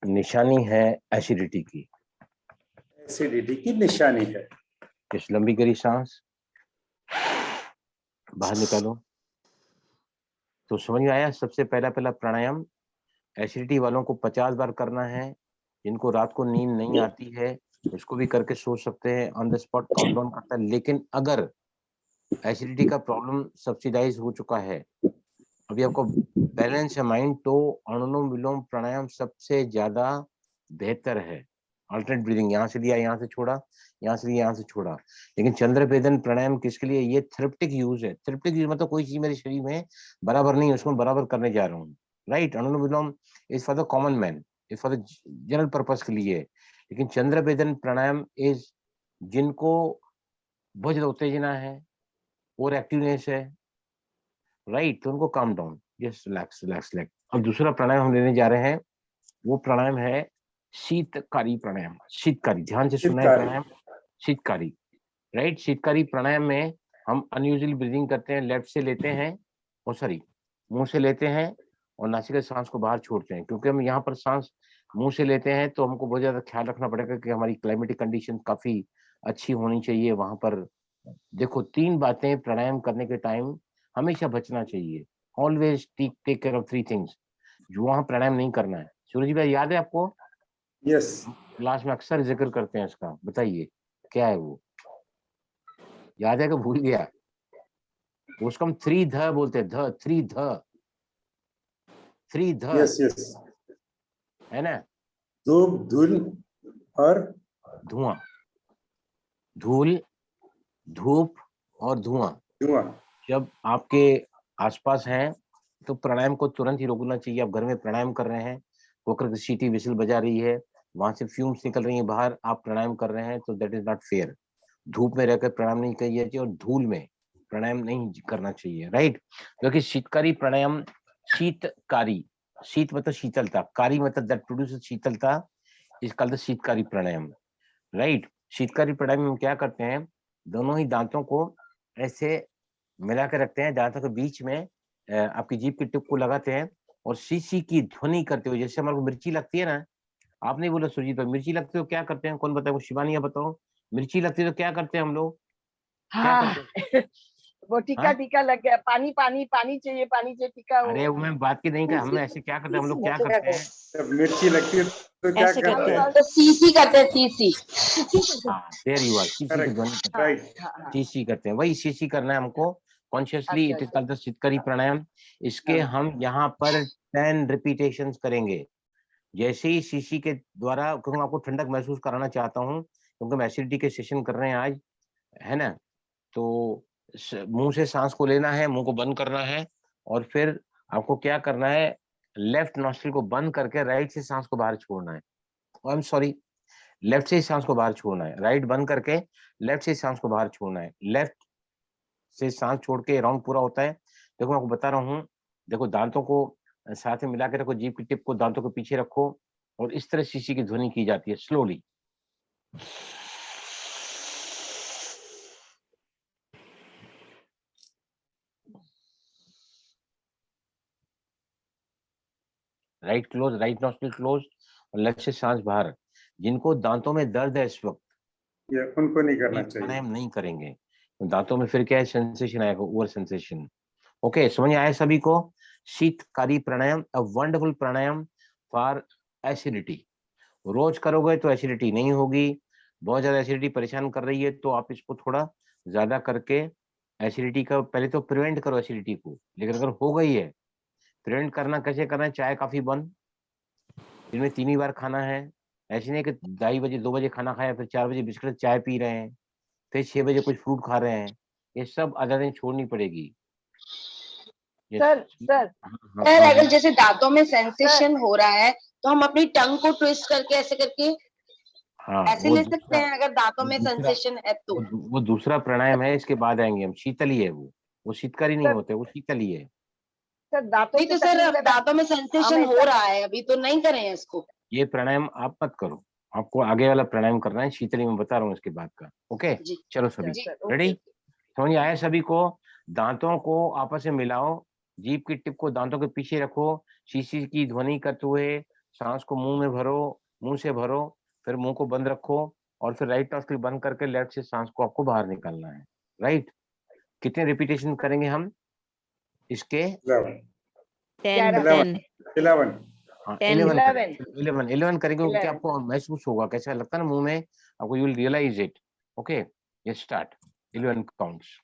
निशानी है एसिडिटी की। निशानी है। इस लंबी गहरी सांस बाहर निकालो। तो समझ में आया? सबसे पहला प्राणायाम एसिडिटी वालों को 50 बार करना है। जिनको रात को नींद नहीं आती है उसको भी करके सो सकते हैं, on the spot count down करता है। लेकिन अगर एसिडिटी का प्रॉब्लम सब्सिडाइज हो चुका है, अभी आपको बैलेंस है माइंड, तो अनुलोम विलोम प्राणायाम सबसे ज्यादा बेहतर है। अल्टरनेट ब्रीदिंग, यहाँ से लिया यहाँ से छोड़ा, यहाँ से लिया यहाँ से छोड़ा। लेकिन चंद्रभेदन प्राणायाम किसके लिए? ये थेरेपेटिक यूज है। थेरेपेटिक यूज मतलब कोई चीज मेरे शरीर में बराबर नहीं है, उसको बराबर करने जा रहा हूँ, right. Anulom vilom is for the common man, is for the general purpose के लिए। लेकिन चंद्रभेदन प्राणायाम इज जिनको बहुत ज्यादा उत्तेजना है और एक्टिवनेस है, राइट, तो उनको calm down, just relax relax relax. अब दूसरा प्राणायाम हम लेने जा रहे हैं, वो प्राणायाम है शीतकारी प्राणायाम। शीतकारी, ध्यान से सुनना है प्राणायाम, शीतकारी, राइट। शीतकारी प्राणायाम में हम अनयूजुअल ब्रीदिंग करते हैं, लेफ्ट से लेते हैं और सॉरी मुंह से लेते हैं और नासिका से सांस को बाहर छोड़ते हैं। क्योंकि हम यहाँ पर सांस मुंह से लेते हैं तो हमको बहुत ज्यादा ख्याल रखना पड़ेगा कि हमारी क्लाइमेटिक कंडीशन काफी अच्छी होनी चाहिए वहां पर। देखो 3 बातें प्राणायाम करने के टाइम हमेशा बचना चाहिए। Always take care of 3 things जो वहां प्राणायाम नहीं करना है। सूरज भाई याद है आपको? यस, क्लास में अक्सर जिक्र करते हैं इसका, बताइए क्या है वो? याद है कि भूल गया? उसको हम 3 ध बोलते हैं, 3 ध, यस यस, है ना? धूल और धुआं, धूल, धूप और धुआं जब आपके आसपास हैं तो प्राणायाम को तुरंत ही रोकना चाहिए। आप घर में प्राणायाम कर रहे हैं, कुकर की सीटी विसिल बजा रही है, वहां से फ्यूम्स निकल रही है बाहर, आप प्राणायाम कर रहे हैं, तो दैट इज नॉट फेयर। धूप में रहकर प्राणायाम नहीं करना चाहिए और धूल में प्राणायाम नहीं करना चाहिए, राइट। क्योंकि शीतकारी प्राणायाम, शीतकारी, शीत मतलब शीतलता, कारी मतलब दैट प्रोड्यूसेस शीतलता, is called the Sheetkari pranayam, right. Sheetkari pranayam में हम क्या करते हैं, दोनों ही दांतों को ऐसे मिला के रखते हैं, दांतों के बीच में आपकी जीभ की टिप को लगाते हैं और शीशी की ध्वनि करते हुए, जैसे हमारे को मिर्ची लगती है ना, आपने बोला सुरजीत भाई मिर्ची लगती है तो क्या करते हैं, कौन बताए? शिवानी बताओ, मिर्ची लगती है तो क्या करते हैं हम लोग? हाँ वो टीका लग गया, पानी चाहिए टीका। अरे वो मैं बात की नहीं कर, हम ऐसे क्या करते हैं, हम लोग क्या करते हैं? जब मिर्ची लगती है तो क्या करते हैं? तो सीसी करते हैं, सीसी। देयर यू आर, सीसी की ध्वनि, सीसी करते हैं, वही सीसी करना है हमको consciously. It is called the Sheetkari pranayam. इसके हम यहाँ पर 10 रिपीटेशंस करेंगे। जैसे ही सीसी के द्वारा, क्योंकि मैं आपको ठंडक महसूस कराना चाहता हूँ, क्योंकि हम एसिडिटी के सेशन कर रहे हैं आज, है ना। तो मुंह से सांस को लेना है, मुंह को बंद करना है और फिर आपको क्या करना है, लेफ्ट नॉस्ट्रिल को बंद करके राइट से सांस को बाहर छोड़ना है। आई एम सॉरी, लेफ्ट से सांस को बाहर छोड़ना है, राइट बंद करके लेफ्ट से सांस को बाहर छोड़ना है। लेफ्ट से सांस छोड़ के राउंड पूरा होता है। देखो मैं आपको बता रहा हूँ, देखो दांतों को साथ में मिला के रखो, जीभ की टिप को दांतों के पीछे रखो और इस तरह शीशी की ध्वनि की जाती है slowly. Right close, right nostril close और लेफ्ट से सांस बाहर। जिनको दांतों में दर्द है इस वक्त, ये उनको नहीं करना चाहिए, प्राणायाम नहीं करेंगे। तो दांतों में फिर क्या है, सेंसेशन आएगा, ओवर सेंसेशन। ओके, समझ आया सभी को? Sheetkari pranayam, a wonderful pranayam for acidity. रोज करोगे तो एसिडिटी नहीं होगी। बहुत ज्यादा एसिडिटी परेशान कर रही है तो आप इसको थोड़ा ज्यादा करके एसिडिटी का पहले तो प्रिवेंट करो एसिडिटी को, लेकिन अगर हो गई है, प्रिवेंट करना कैसे करना है? चाय काफी बंद, दिन में 3 ही बार खाना है। ऐसे नहीं कि 2:30 बजे 2 बजे खाना खाया, फिर 4 बजे बिस्किट चाय पी रहे हैं, फिर 6 बजे कुछ फ्रूट खा रहे हैं। ये सब आदतें छोड़नी पड़ेगी। सर सर अगर जैसे दांतों में सेंसेशन हो रहा है तो हम अपनी टंग को ट्विस्ट करके ऐसे करके ऐसे ले सकते हैं, अगर दांतों में सेंसेशन है तो। वो दूसरा प्राणायाम है, इसके बाद आएंगे हम। शीतली है वो शीतकारी नहीं होते, वो शीतली है। सर दांतों नहीं तो सर दांतों में सेंसेशन हो रहा है अभी, तो नहीं करें इसको। ये प्राणायाम आप मत करो, आपको आगे वाला प्राणायाम करना है, शीतली में बता रहा हूँ इसके बाद का। ओके चलो सभी रेडी? समझ आया सभी को? दांतों को आपस में मिलाओ, जीभ की टिप को दांतों के पीछे रखो, शीशी की ध्वनि करते हुए सांस को मुंह में भरो, मुंह से भरो, फिर मुंह को बंद रखो, और फिर राइट नॉस्ट्रिल बंद करके लेफ्ट से सांस को आपको बाहर निकालना है। राइट? कितने रिपीटेशन करेंगे हम इसके? 11 करेंगे, क्योंकि आपको महसूस होगा कैसा लगता है ना मुंह में, आपको you will realize it. Okay let's start. 11 counts.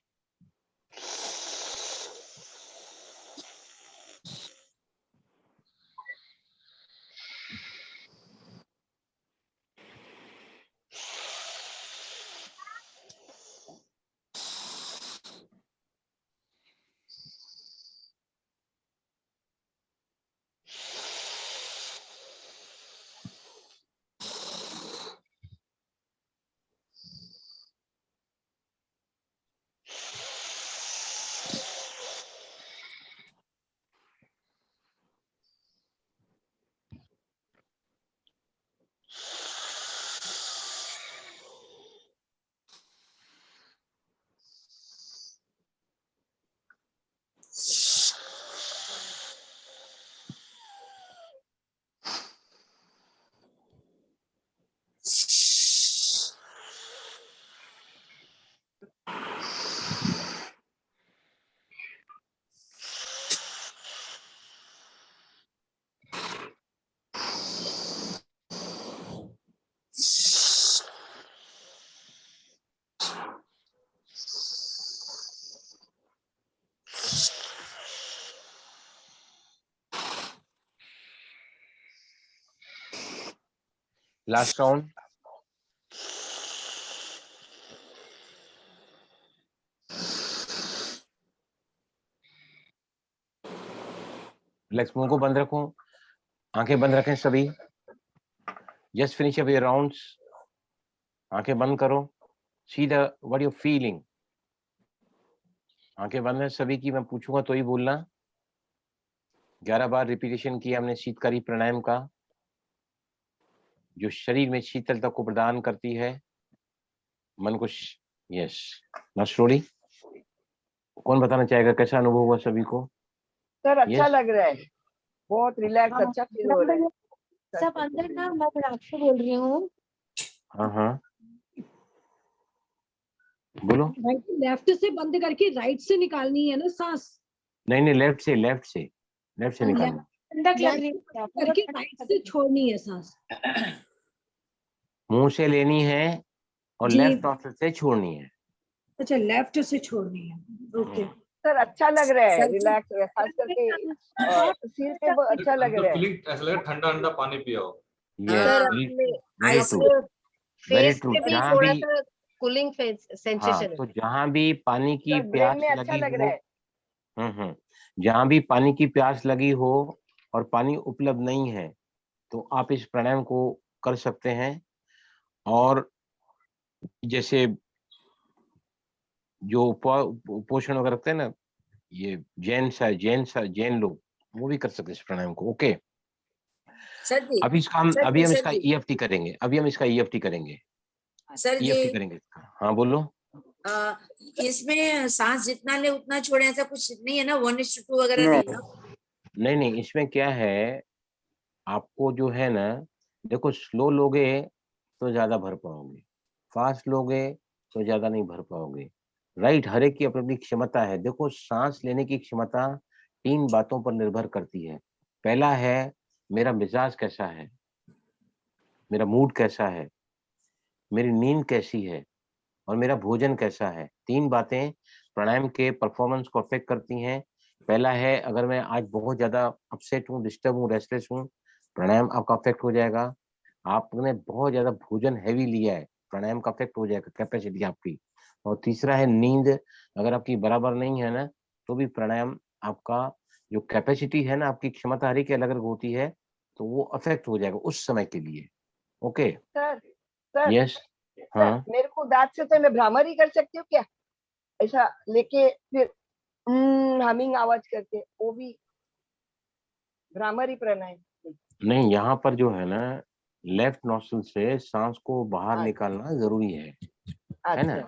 Last round. Relax, मुंह को बंद रखो, आंखें बंद रखें सभी। Just finish up your rounds. आंखें बंद करो, see the what you feeling. आंखें बंद है सभी की, मैं पूछूंगा तो ही बोलना। 11 बार रिपीटेशन किया हमने शीतकारी प्राणायाम का, जो शरीर में शीतलता को प्रदान करती है, मन को। Yes now slowly. कौन बताना चाहेगा कैसा अनुभव हुआ सभी को? सर अच्छा लग रहा है, बहुत रिलैक्स, अच्छा फील हो रहा है सब अंदर ना। मैं आपसे बोल रही हूँ। हाँ बोलो। लेफ्ट से बंद करके राइट से निकालनी है ना सांस? नहीं लेफ्ट से निकालना। करके राइट से छोड़नी है सांस, मुंह से लेनी है और लेफ्ट नॉस्ट्रिल से छोड़नी है। अच्छा लेफ्ट से छोड़नी है। ओके सर अच्छा लग रहा है, रिलैक्स, खास करके सिर पे बहुत अच्छा लग रहा है। ऐसा लग रहा है ठंडा ठंडा पानी पिया हो। फेस पे भी थोड़ा सा कूलिंग सेंसेशन। तो जहाँ भी पानी की प्यास अच्छा लग लगी हो, जहाँ भी पानी की प्यास लगी हो और पानी उपलब्ध नहीं है, तो आप इस प्राणायाम को कर सकते हैं। और जैसे जो पोषण वगैरह रखते हैं ना, ये जैन लोग, वो भी कर सकते हैं इस प्राणायाम को। ओके सर जी, अभी हम इसका EFT करेंगे। सर जी EFT करेंगे इसका। हाँ बोलो। इसमें सांस जितना ले उतना छोड़े, ऐसा कुछ नहीं है ना? 1:2 वगैरह नहीं ना? नहीं इसमें क्या है, आपको जो है ना, देखो स्लो लोगे तो ज्यादा भर पाओगे, फास्ट लोगे तो ज्यादा नहीं भर पाओगे। राइट? हर एक की अपनी अपनी क्षमता है। देखो सांस लेने की क्षमता 3 बातों पर निर्भर करती है। पहला है मेरा मिजाज कैसा है, मेरा मूड कैसा है, मेरी नींद कैसी है, और मेरा भोजन कैसा है। 3 बातें प्राणायाम के परफॉर्मेंस को अफेक्ट करती हैं। पहला है, अगर मैं आज बहुत ज्यादा अपसेट हूँ, डिस्टर्ब हूँ, रेस्टलेस हूँ, प्राणायाम आपका अफेक्ट हो जाएगा। आपने बहुत ज्यादा भोजन हैवी लिया है, प्राणायाम का अफेक्ट हो जाएगा कैपेसिटी आपकी। और तीसरा है नींद, अगर आपकी बराबर नहीं है ना, तो भी प्राणायाम आपका जो कैपेसिटी है ना, आपकी क्षमता हर एक अलग अलग होती है, तो वो अफेक्ट हो जाएगा उस समय के लिए। ओके सर यस हाँ, मेरे को दांत से तो मैं भ्रामरी कर सकती हूँ क्या? ऐसा लेके फिर हमिंग आवाज करके, वो भी भ्रामरी प्राणायाम? नहीं, यहाँ पर जो है ना, लेफ्ट नॉस्ट्रिल से सांस को बाहर निकालना जरूरी है ना,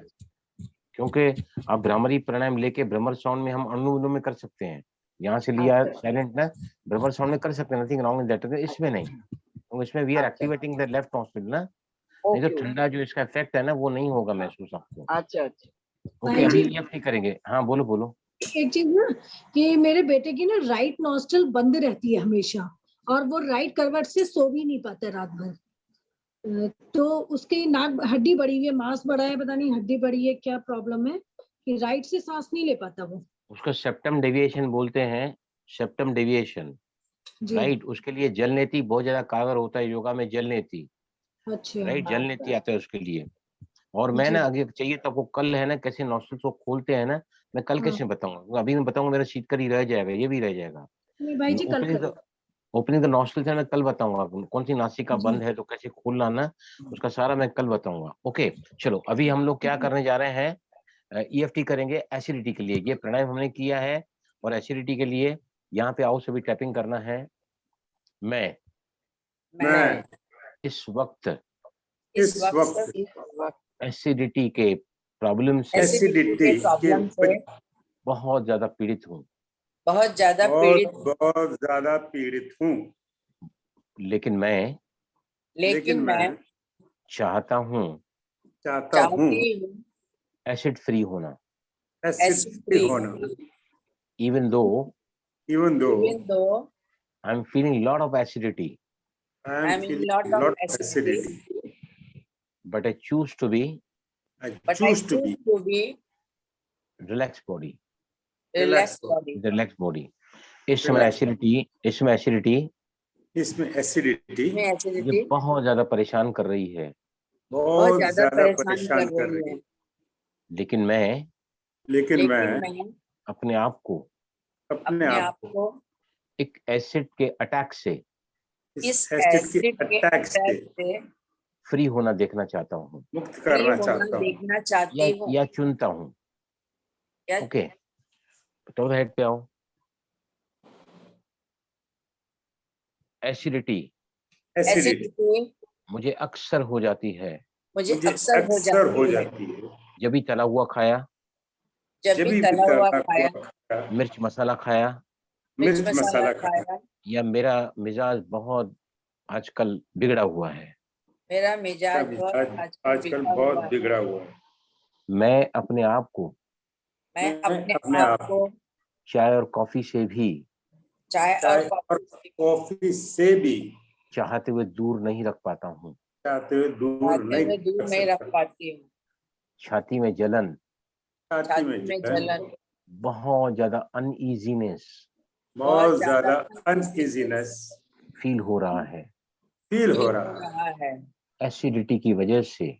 क्योंकि आप भ्रामरी प्राणायाम लेके भ्रमर साउंड में हम अनुलोम में कर सकते हैं, यहाँ से लिया साइलेंट ना, भ्रमर साउंड में कर सकते हैं, नथिंग रॉन्ग इन दैट। इसमें नहीं, तो इसमें we are activating the left nostril ना, नहीं तो ठंडा जो इसका इफेक्ट है ना, वो नहीं होगा महसूस आपको। अच्छा ओके, अभी EFT करेंगे। हाँ बोलो बोलो। एक चीज ना, कि मेरे बेटे की ना राइट नॉस्ट्रल बंद रहती है हमेशा, और वो राइट करवट से सो भी नहीं पाता रात भर। तो उसकी नाक हड्डी बढ़ी हुई है, मांस बढ़ा है, पता नहीं हड्डी बढ़ी है, क्या प्रॉब्लम है कि राइट से सांस नहीं ले पाता वो। उसको सेप्टम डेविएशन बोलते हैं, सेप्टम डेविएशन, राइट। उसके लिए जल नेति बहुत ज्यादा कारगर होता है योगा में, जल नेति, अच्छा राइट, जल नेति आता है उसके लिए। और मैं ना अगर चाहिए तो आपको कल है ना, कैसे नॉस्ट्रिल्स को खोलते हैं ना, मैं कल कैसे बताऊंगा, अभी मैं बताऊंगा, मेरा शीतकर ही रह जाएगा, ये भी रह जाएगा। नहीं भाई जी, कल ओपनिंग द नॉस्ट्रिल्स है, मैं कल बताऊंगा कौन सी नासिका बंद है तो कैसे खोलना ना, उसका सारा मैं कल बताऊंगा। ओके चलो, अभी हम लोग क्या करने जा रहे हैं, EFT करेंगे एसिडिटी के लिए। ये प्राणायाम हमने किया है, और एसिडिटी के लिए यहाँ पे आओ सभी टैपिंग करना है। मैं इस वक्त एसिडिटी के प्रॉब्लम से बहुत ज्यादा पीड़ित हूँ, बहुत ज्यादा पीड़ित हूँ, लेकिन मैं चाहता हूँ एसिड फ्री होना, even though I'm feeling lot of acidity, but I choose to be relaxed body. इसमें एसिडिटी ये बहुत ज्यादा परेशान कर रही है, लेकिन मैं अपने आप को एक एसिड के अटैक से फ्री होना देखना चाहता हूँ, मुक्त करना चाहता हूँ, या चुनता हूँ। ओके, तो हेड पे आओ। एसिडिटी मुझे अक्सर हो जाती है, जब भी तला हुआ खाया, मिर्च मसाला खाया, या मेरा मिजाज बहुत आजकल बिगड़ा हुआ है, आजकल बहुत बिगड़ा हुआ है। मैं अपने आप को चाय और कॉफी से भी चाहते हुए दूर नहीं रख पाता हूँ, दूर नहीं रख पाती हूँ। छाती में जलन, बहुत ज्यादा अनईजीनेस फील हो रहा है, एसिडिटी की वजह से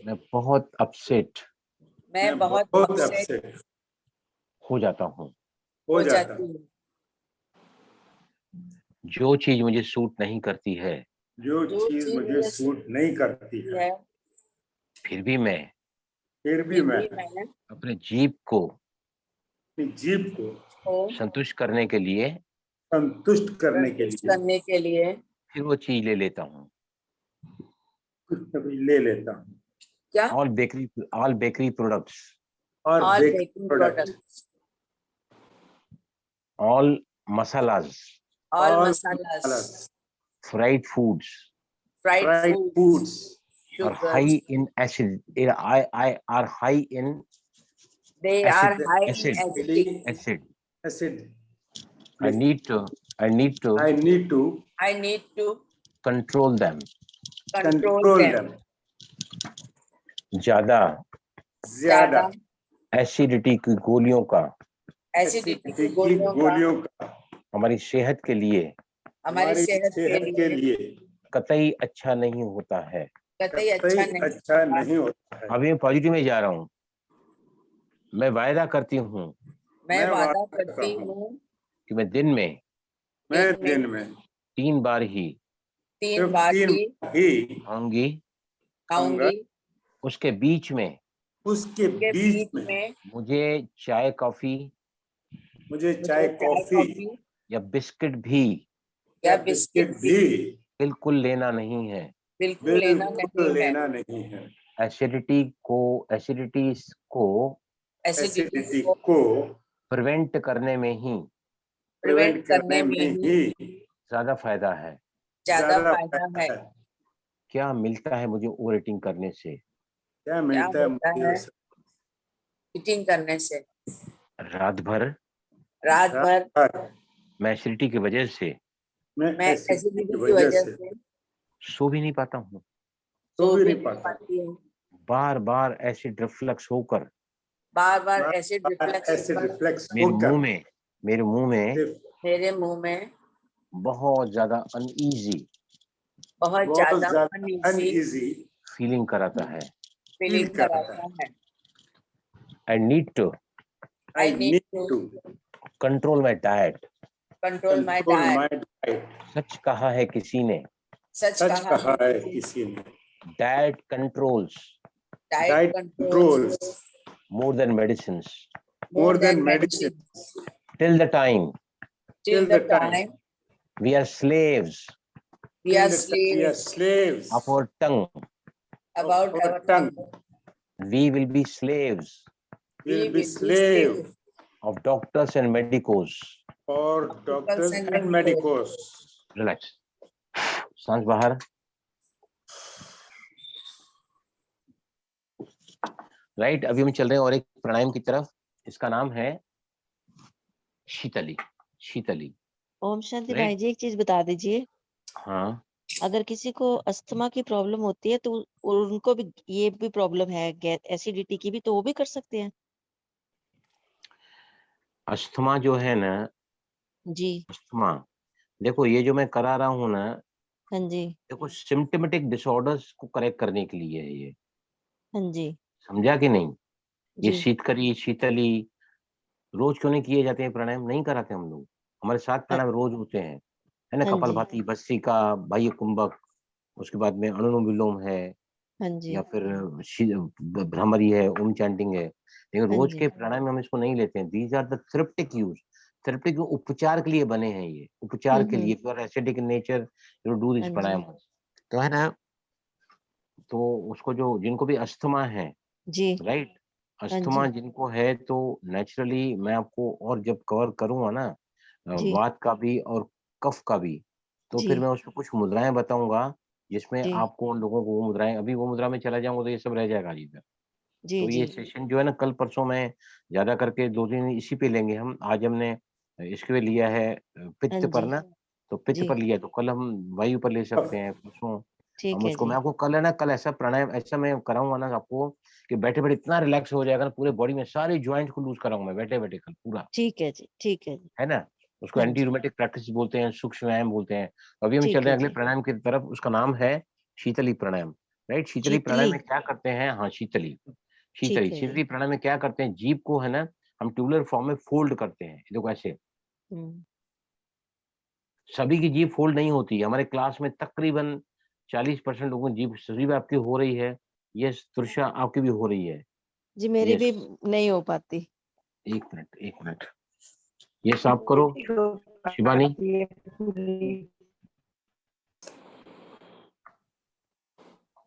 मैं बहुत अपसेट हो जाता हूँ। जो चीज मुझे सूट नहीं करती है, फिर भी मैं अपने जीभ को संतुष्ट करने के लिए फिर वो चीज ले लेता हूँ। क्या? All bakery products, all masalas, fried foods are high in acid. Are high in acid. I need to control them. ज्यादा ज्यादा एसिडिटी की गोलियों का एसिडिटी की गोलियों का हमारी सेहत के लिए हमारी सेहत के लिए कतई अच्छा नहीं होता है। कतई अच्छा नहीं होता है। अभी मैं पॉजिटिव में जा रहा हूँ। मैं वायदा करती हूँ मैं वादा करती हूँ कि मैं दिन में 3 बार ही खाऊंगी। उसके बीच में मुझे चाय कॉफी या बिस्किट भी बिल्कुल लेना नहीं है। बिल्कुल लेना नहीं है। एसिडिटी को प्रिवेंट करने में ही ज्यादा फायदा है। क्या मिलता है मुझे ओवर ईटिंग करने से? क्या मिलता है ईटिंग करने से? रात भर मैं एसिडिटी की वजह से सो भी नहीं पाता हूँ। बार बार एसिड रिफ्लक्स होकर एसिड रिफ्लेक्स मेरे मुंह में बहुत ज्यादा अनईजी फीलिंग कराता है। I need to control my diet. सच कहा है किसी ने, diet controls more than medicines. Till the time we are slaves of our tongue, we will be slaves of doctors and medicos. Relax. सांस बाहर। राइट अभी हम चल रहे हैं और एक प्राणायाम की तरफ। इसका नाम है शीतली। ओम शांति भाई जी, एक चीज बता दीजिए। हाँ, अगर किसी को अस्थमा की प्रॉब्लम होती है तो उनको भी ये भी प्रॉब्लम है एसिडिटी की भी, तो वो भी कर सकते हैं? अस्थमा जो है ना जी, अस्थमा, देखो ये जो मैं करा रहा हूँ ना, हाँ जी, देखो सिम्टोमेटिक डिसऑर्डर्स को करेक्ट करने के लिए है ये। हाँ जी, समझा कि नहीं? ये जी, शीतली रोज क्यों नहीं किए जाते हैं प्राणायाम? नहीं कराते हम लोग। हमारे 7 प्राणायाम रोज होते हैं, है ना? हाँ जी, कपालभाति, भस्त्रिका, बाह्य कुंभक, उसके बाद में अनुलोम विलोम है, हाँ जी, या फिर भ्रामरी है, ओम चैंटिंग है। लेकिन हाँ रोज जी, के प्राणायाम में हम इसको नहीं लेते हैं। These are the therapeutic use. Therapeutic उपचार के लिए बने हैं ये, उपचार के लिए। For acidic nature you do this हाँ प्राणायाम। जी, तो है ना, तो उसको जो जिनको भी अस्थमा है, जी, राइट, हाँ अस्थमा जी, जिनको है, तो नेचुरली मैं आपको और जब कवर करूंगा ना जी, वात का भी और कफ का भी, तो फिर जी, मैं उसमें कुछ मुद्राएं बताऊंगा जिसमें जी, आपको उन लोगों को वो मुद्राएं, अभी वो मुद्रा में चला जाऊंगा तो ये सब रह जाएगा जी इधर। जी, तो ये जी, सेशन जो है ना, कल परसों में ज्यादा करके 2 दिन इसी पे लेंगे हम। आज हमने इसके पे लिया है हाँ पित्त पर जी, ना, तो पित्त जी, पर लिया, तो कल हम वायु पर ले सकते हैं। परसों ठीक हम है उसको, जी, मैं आपको कल है ना, कल ऐसा प्राणायाम ऐसा मैं कराऊंगा ना आपको कि बैठे बैठे इतना रिलैक्स हो जाएगा ना, पूरे बॉडी में सारे ज्वाइंट को लूज कराऊंगा मैं बैठे बैठे कल पूरा, ठीक है जी, ठीक है जी, है ना? उसको हाँ एंटी जी, रूमेटिक प्रैक्टिस बोलते हैं, सूक्ष्म व्यायाम बोलते हैं। तो अभी हम चल ठीक रहे है हैं अगले जी, प्राणायाम की तरफ। उसका नाम है शीतली प्राणायाम। राइट, शीतली प्राणायाम शीतली, में क्या करते हैं? हाँ, शीतली ठीक है जी, शीतली प्राणायाम में क्या करते हैं? जीभ को है ना, हम ट्यूबुलर फॉर्म में फोल्ड करते हैं। देखो ऐसे, हम्म, सभी की जीभ फोल्ड नहीं होती। हमारे क्लास में तकरीबन 40% लोगों की जीभ आपकी हो रही है। ये तुषा आपकी भी हो रही है। जी मेरी भी यस, नहीं हो पाती। एक मिनट, ये साफ करो शिवानी।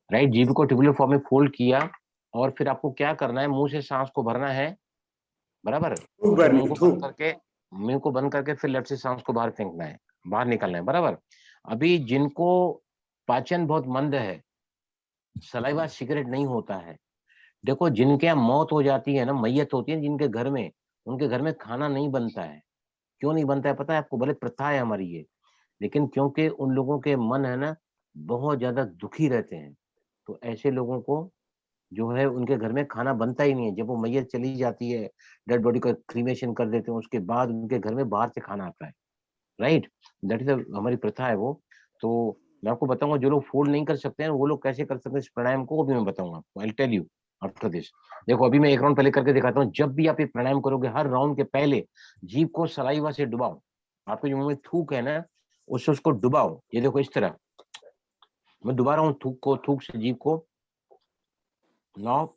राइट, जीभ को ट्यूबुलर फॉर्म में फोल्ड किया, और फिर आपको क्या करना है? मुंह से सांस को भरना है, बराबर। फिर मुंह को बंद करके फिर लेफ्ट से सांस को बाहर फेंकना है, बाहर निकलना है, बराबर। अभी जिनको पाचन बहुत मंद है, सलाइवा सिगरेट नहीं होता है, देखो जिनके यहाँ मौत हो जाती है ना, मैयत होती है जिनके घर में, उनके घर में खाना नहीं बनता है। क्यों नहीं बनता है पता है आपको? भले प्रथा है हमारी ये, लेकिन क्योंकि उन लोगों के मन है ना बहुत ज्यादा दुखी रहते हैं। तो ऐसे लोगों को जो है उनके घर में खाना बनता ही नहीं है। जब वो मैयत चली जाती है, डेड बॉडी का क्रीमेशन कर देते हैं, उसके बाद उनके घर में बाहर से खाना आता है, राइट। दैट इज हमारी प्रथा है वो। तो मैं आपको बताऊंगा जो लोग फोल्ड नहीं कर सकते हैं वो लोग कैसे कर सकते हैं इस प्राणायाम को, वो भी मैं बताऊंगा आपको। I will tell you after this. देखो अभी मैं एक राउंड पहले करके दिखाता हूँ। जब भी आप ये प्राणायाम करोगे, हर राउंड के पहले जीभ को सलाइवा से डुबाओ। आपके जो मुंह में थूक है ना, उससे उसको डुबाओ। ये देखो इस तरह मैं डुबा रहा हूँ थूक को, थूक से जीभ को। नाउ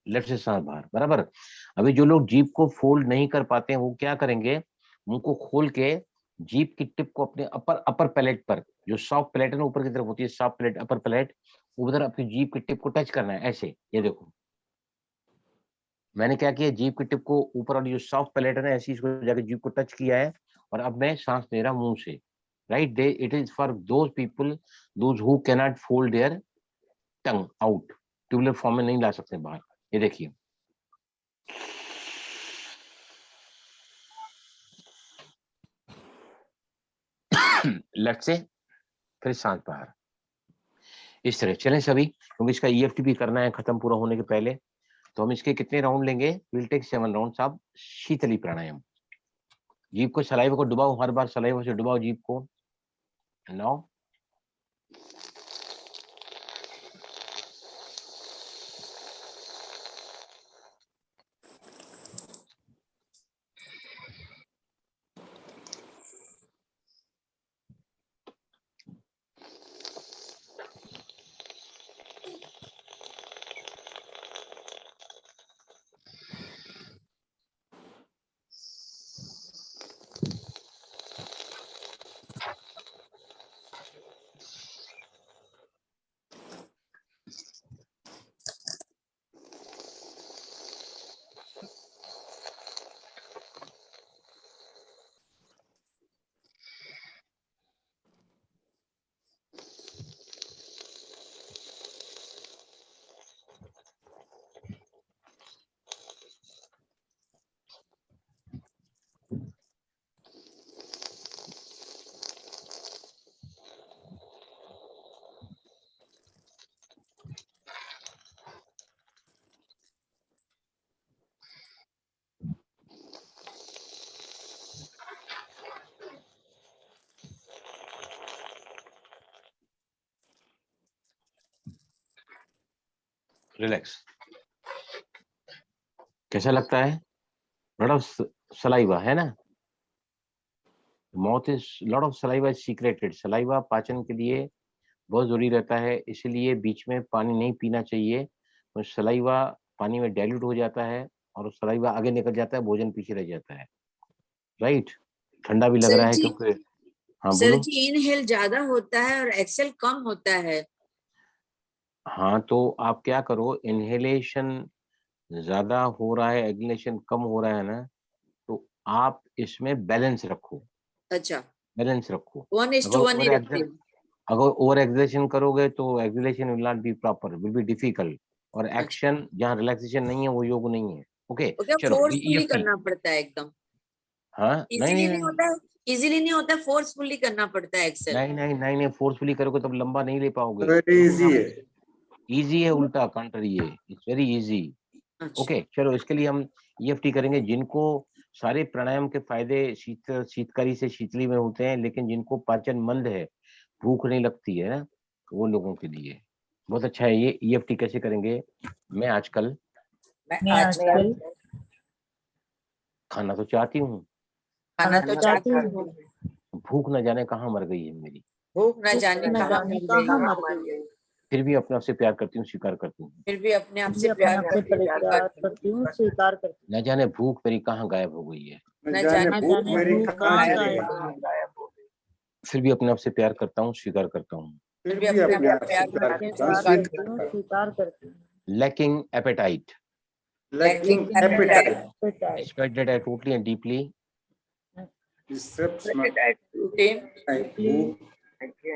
लेफ्ट से सांस बाहर, बराबर। अभी जो लोग जीभ को फोल्ड नहीं कर पाते हैं वो क्या करेंगे, मुंह को खोल के जीभ की टिप को अपने अपर पैलेट पर, जो सॉफ्ट पैलेट है ना ऊपर की तरफ होती है, सॉफ्ट पैलेट, अपर पैलेट, उधर अपनी जीभ की टिप को टच करना है ऐसे। ये देखो मैंने क्या किया, जीभ की टिप को ऊपर वाली जो सॉफ्ट पैलेट है ना, ऐसे इसको जाके जीभ को टच किया है और अब मैं सांस ले रहा हूं मुंह से, right. They it is for those people those who can not fold their tongue out, tubular form में नहीं ला सकते बाहर। ये देखिए लेफ्ट से फिर सांस बाहर, इस तरह चलें सभी, क्योंकि इसका ईएफटी भी करना है खत्म पूरा होने के पहले। तो हम इसके कितने राउंड लेंगे, विल टेक 7 राउंड्स ऑफ शीतली प्राणायाम। जीभ को सलाइवा को डुबाओ, हर बार सलाइवा से डुबाओ जीभ को। Now relax. कैसा लगता है? लॉट ऑफ सलाइवा है ना, mouth is lot of saliva is secreted. Saliva पाचन के लिए बहुत जरूरी रहता है, इसलिए बीच में पानी नहीं पीना चाहिए। तो सलाइवा पानी में डाइल्यूट हो जाता है और सलाइवा आगे निकल जाता है, भोजन पीछे रह जाता है, राइट। ठंडा भी लग रहा है क्योंकि, हाँ सर बोलो। जी इनहेल ज्यादा होता है और एक्सेल कम होता है। हाँ तो आप क्या करो, इनहेलेशन ज्यादा हो रहा है, एक्सहेलेशन कम हो रहा है ना, तो आप इसमें बैलेंस रखो, अच्छा बैलेंस रखो। 1:1 ही रखती हूँ। अगर ओवर एक्सलेशन करोगे तो acceleration will not be proper, will be difficult. और एक्शन जहाँ रिलैक्सेशन नहीं है वो योग नहीं है। ओके ओके चलो फोर्सफुली EFT। करना पड़ता है एकदम, हाँ नहीं इजीली नहीं नहीं होता है, इजीली नहीं होता है, फोर्सफुली करना पड़ता है एक्सेल। नहीं नहीं नहीं नहीं फोर्सफुली करोगे तब लंबा नहीं ले पाओगे। वेरी इजी है, इजी है, उल्टा काउंटर, ये इट्स वेरी इजी। ओके चलो इसके लिए हम EFT करेंगे। जिनको सारे प्राणायाम के फायदे शीतकारी से शीतली में होते हैं, लेकिन जिनको पाचन मंद है, भूख नहीं लगती है ना, वो लोगों के लिए बहुत अच्छा है ये। EFT कैसे करेंगे, मैं आजकल खाना तो चाहती हूँ, खाना तो चाहती हूँ, भूख न जाने कहाँ मर गई है मेरी, भूख न जाने कहाँ मर गई, फिर भी अपने आप से प्यार करती हूँ, स्वीकार करती हूँ। फिर भी अपने आप से प्यार करती हूँ, स्वीकार करती हूँ। न जाने भूख मेरी कहाँ गायब हो गई है, न जाने भूख मेरी कहाँ चली गई, फिर भी अपने आप से प्यार करता हूँ, स्वीकार करता हूँ। फिर भी अपने आप से प्यार करता हूँ, स्वीकार करती हूँ। Lacking appetite, lacking appetite, despite that I totally and deeply disrupts my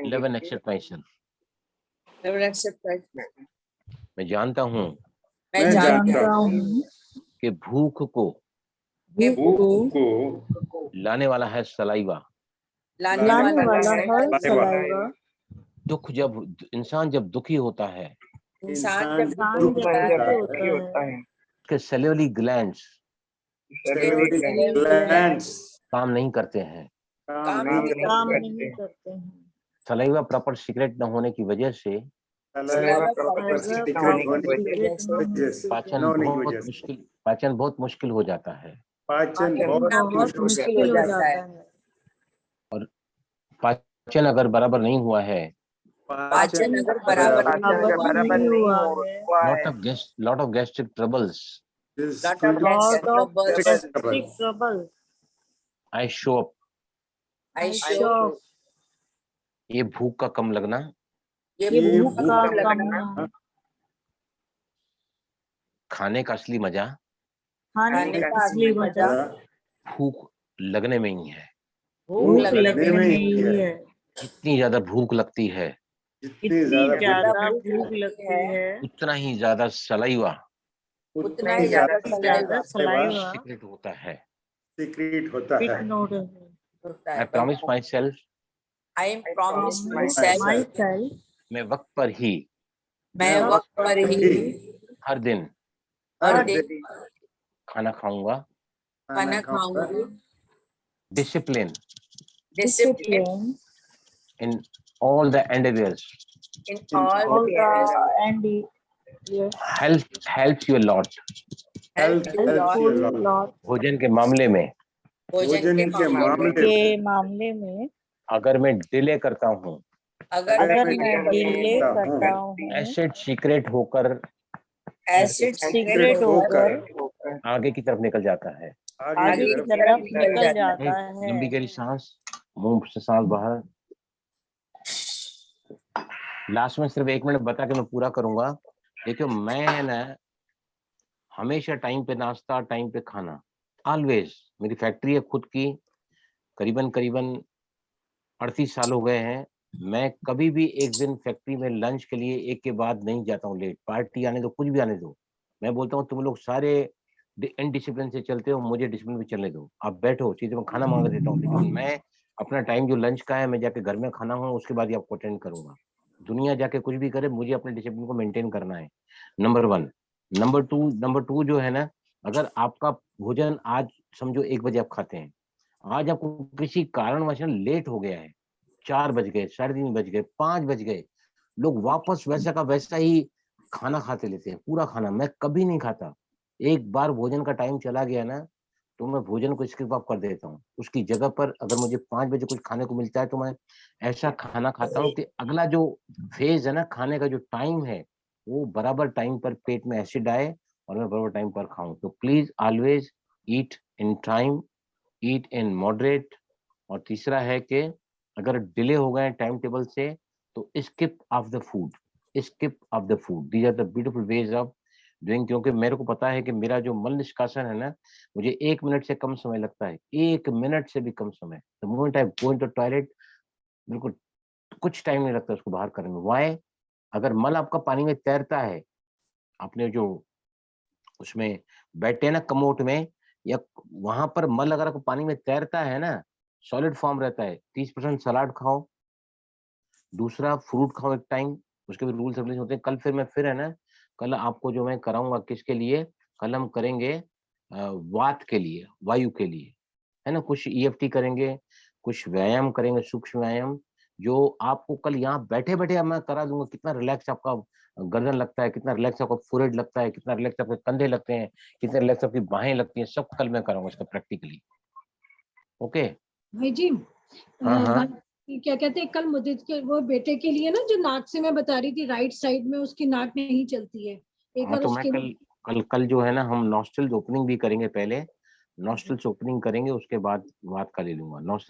love and accept myself. मैं जानता हूँ मैं जानता हूँ कि भूख को भूख को लाने वाला है सलाइवा। लाने वाला है सलाइवा। दुख जब इंसान जब दुखी होता है, इंसान जब इंसान दुखी जब होता दुखी होता है, है, उसके सेल्यूलरी ग्लैंड्स सेल्यूलरी ग्लैंड्स काम नहीं करते हैं। काम नहीं काम करते। नहीं करते हैं। सलाइवा प्रॉपर सीक्रेट न होने की वजह से सलाइवा प्रॉपर सीक्रेट होने की वजह से, पाचन न होने की बहुत वजह से मुश्किल पाचन बहुत मुश्किल हो जाता है। पाचन बहुत बहुत मुश्किल हो जाता है। और पाचन अगर बराबर नहीं हुआ है, पाचन अगर बराबर नहीं हुआ है, lot of gastric troubles. Lot of gastric trouble, I show up. ये भूख का कम लगना, ये भूख का कम, खाने का असली मजा खाने का असली मजा भूख लगने में ही है। भूख लगने में ही है। जितनी ज्यादा भूख लगती है, जितनी ज्यादा भूख लगती है, उतना ही ज्यादा सलाइवा सलाइवा सीक्रेट होता है। सीक्रेट होता है। I promise myself, मैं वक्त पर ही हर दिन खाना खाऊंगा। Discipline in all the endeavors helps you a lot. भोजन के मामले में अगर मैं डिले करता हूँ, एसिड सीक्रेट होकर आगे की तरफ निकल जाता है। लंबी गहरी सांस, मुंह से सांस बाहर। लास्ट में सिर्फ 1 मिनट बता के मैं पूरा करूंगा। देखियो, मैं ना हमेशा टाइम पे नाश्ता, टाइम पे खाना, ऑलवेज। मेरी फैक्ट्री है खुद की, करीबन 38 साल हो गए हैं। मैं कभी भी एक दिन फैक्ट्री में लंच के लिए एक के बाद नहीं जाता हूँ लेट। पार्टी आने दो, कुछ भी आने दो, मैं बोलता हूँ तुम लोग सारे इनडिसिप्लिन से चलते हो, मुझे डिसिप्लिन भी चलने दो। आप बैठो, चीजें मैं खाना मांग देता हूँ, लेकिन मैं अपना टाइम जो लंच का है, मैं जाके घर में खाना हूँ, उसके बाद ही आपको अटेंड करूंगा। दुनिया जाके कुछ भी करे, मुझे अपने डिसिप्लिन को मेंटेन करना है, नंबर 1। नंबर टू जो है ना, अगर आपका भोजन आज समझो 1 बजे आप खाते हैं, आज आपको किसी कारणवश लेट हो गया है, 4 बज गए, 3:30 बज गए, 5 बज गए, लोग वापस वैसा का वैसा ही खाना खाते लेते हैं, पूरा खाना। मैं कभी नहीं खाता। एक बार भोजन का टाइम चला गया ना, तो मैं भोजन को स्किप अप कर देता हूँ। उसकी जगह पर अगर मुझे 5 बजे कुछ खाने को मिलता है, तो मैं ऐसा खाना खाता हूँ कि अगला जो फेज है ना, खाने का जो टाइम है, वो बराबर टाइम पर पेट में एसिड आए और मैं बराबर टाइम पर खाऊं। तो please always eat in time, eat in moderate. और तीसरा है कि अगर डिले हो गए टाइम टेबल से, तो skip of the food, skip of the food. These are the beautiful ways of doing. क्योंकि मेरे को पता है कि मेरा जो मल निष्कासन है ना, मुझे 1 मिनट से कम समय लगता है, 1 मिनट से भी कम समय। The moment I go into toilet, बिल्कुल कुछ टाइम नहीं लगता उसको बाहर करने में। व्हाई? अगर मल आपका पानी में तैरता है, आपने जो उसमें बैठे ना कमोट में, या वहां पर मल अगर आपको पानी में तैरता है ना, सॉलिड फॉर्म रहता है, 30% सलाद खाओ, दूसरा फ्रूट खाओ एक टाइम। उसके भी रूल्स रेगुलेशन होते हैं। कल फिर मैं है ना, कल आपको जो मैं कराऊंगा, किसके लिए? कल हम करेंगे वात के लिए, वायु के लिए, है ना। कुछ EFT करेंगे, कुछ व्यायाम करेंगे, सूक्ष्म व्यायाम, जो आपको कल यहाँ बैठे बैठे मैं करा दूंगा। कितना रिलैक्स आपका गर्दन लगता है, कितना रिलैक्स आपका फोरहेड लगता है, कितना रिलैक्स आपके कंधे लगते हैं, कितने रिलैक्स आपकी बाहें लगती हैं, सब कल मैं कराऊंगा इसका प्रैक्टिकली। ओके भाई जी, हाँ। क्या कहते हैं, कल मुझे वो बेटे के लिए ना, जो नाक से मैं बता रही थी, राइट साइड में उसकी नाक नहीं चलती है, एक बार तो उसके मैं कल जो है ना, हम नॉस्ट्रल्स ओपनिंग भी करेंगे। पहले नॉस्ट्रल्स ओपनिंग करेंगे, उसके बाद बात का ले लूंगा। नॉस्ट्रल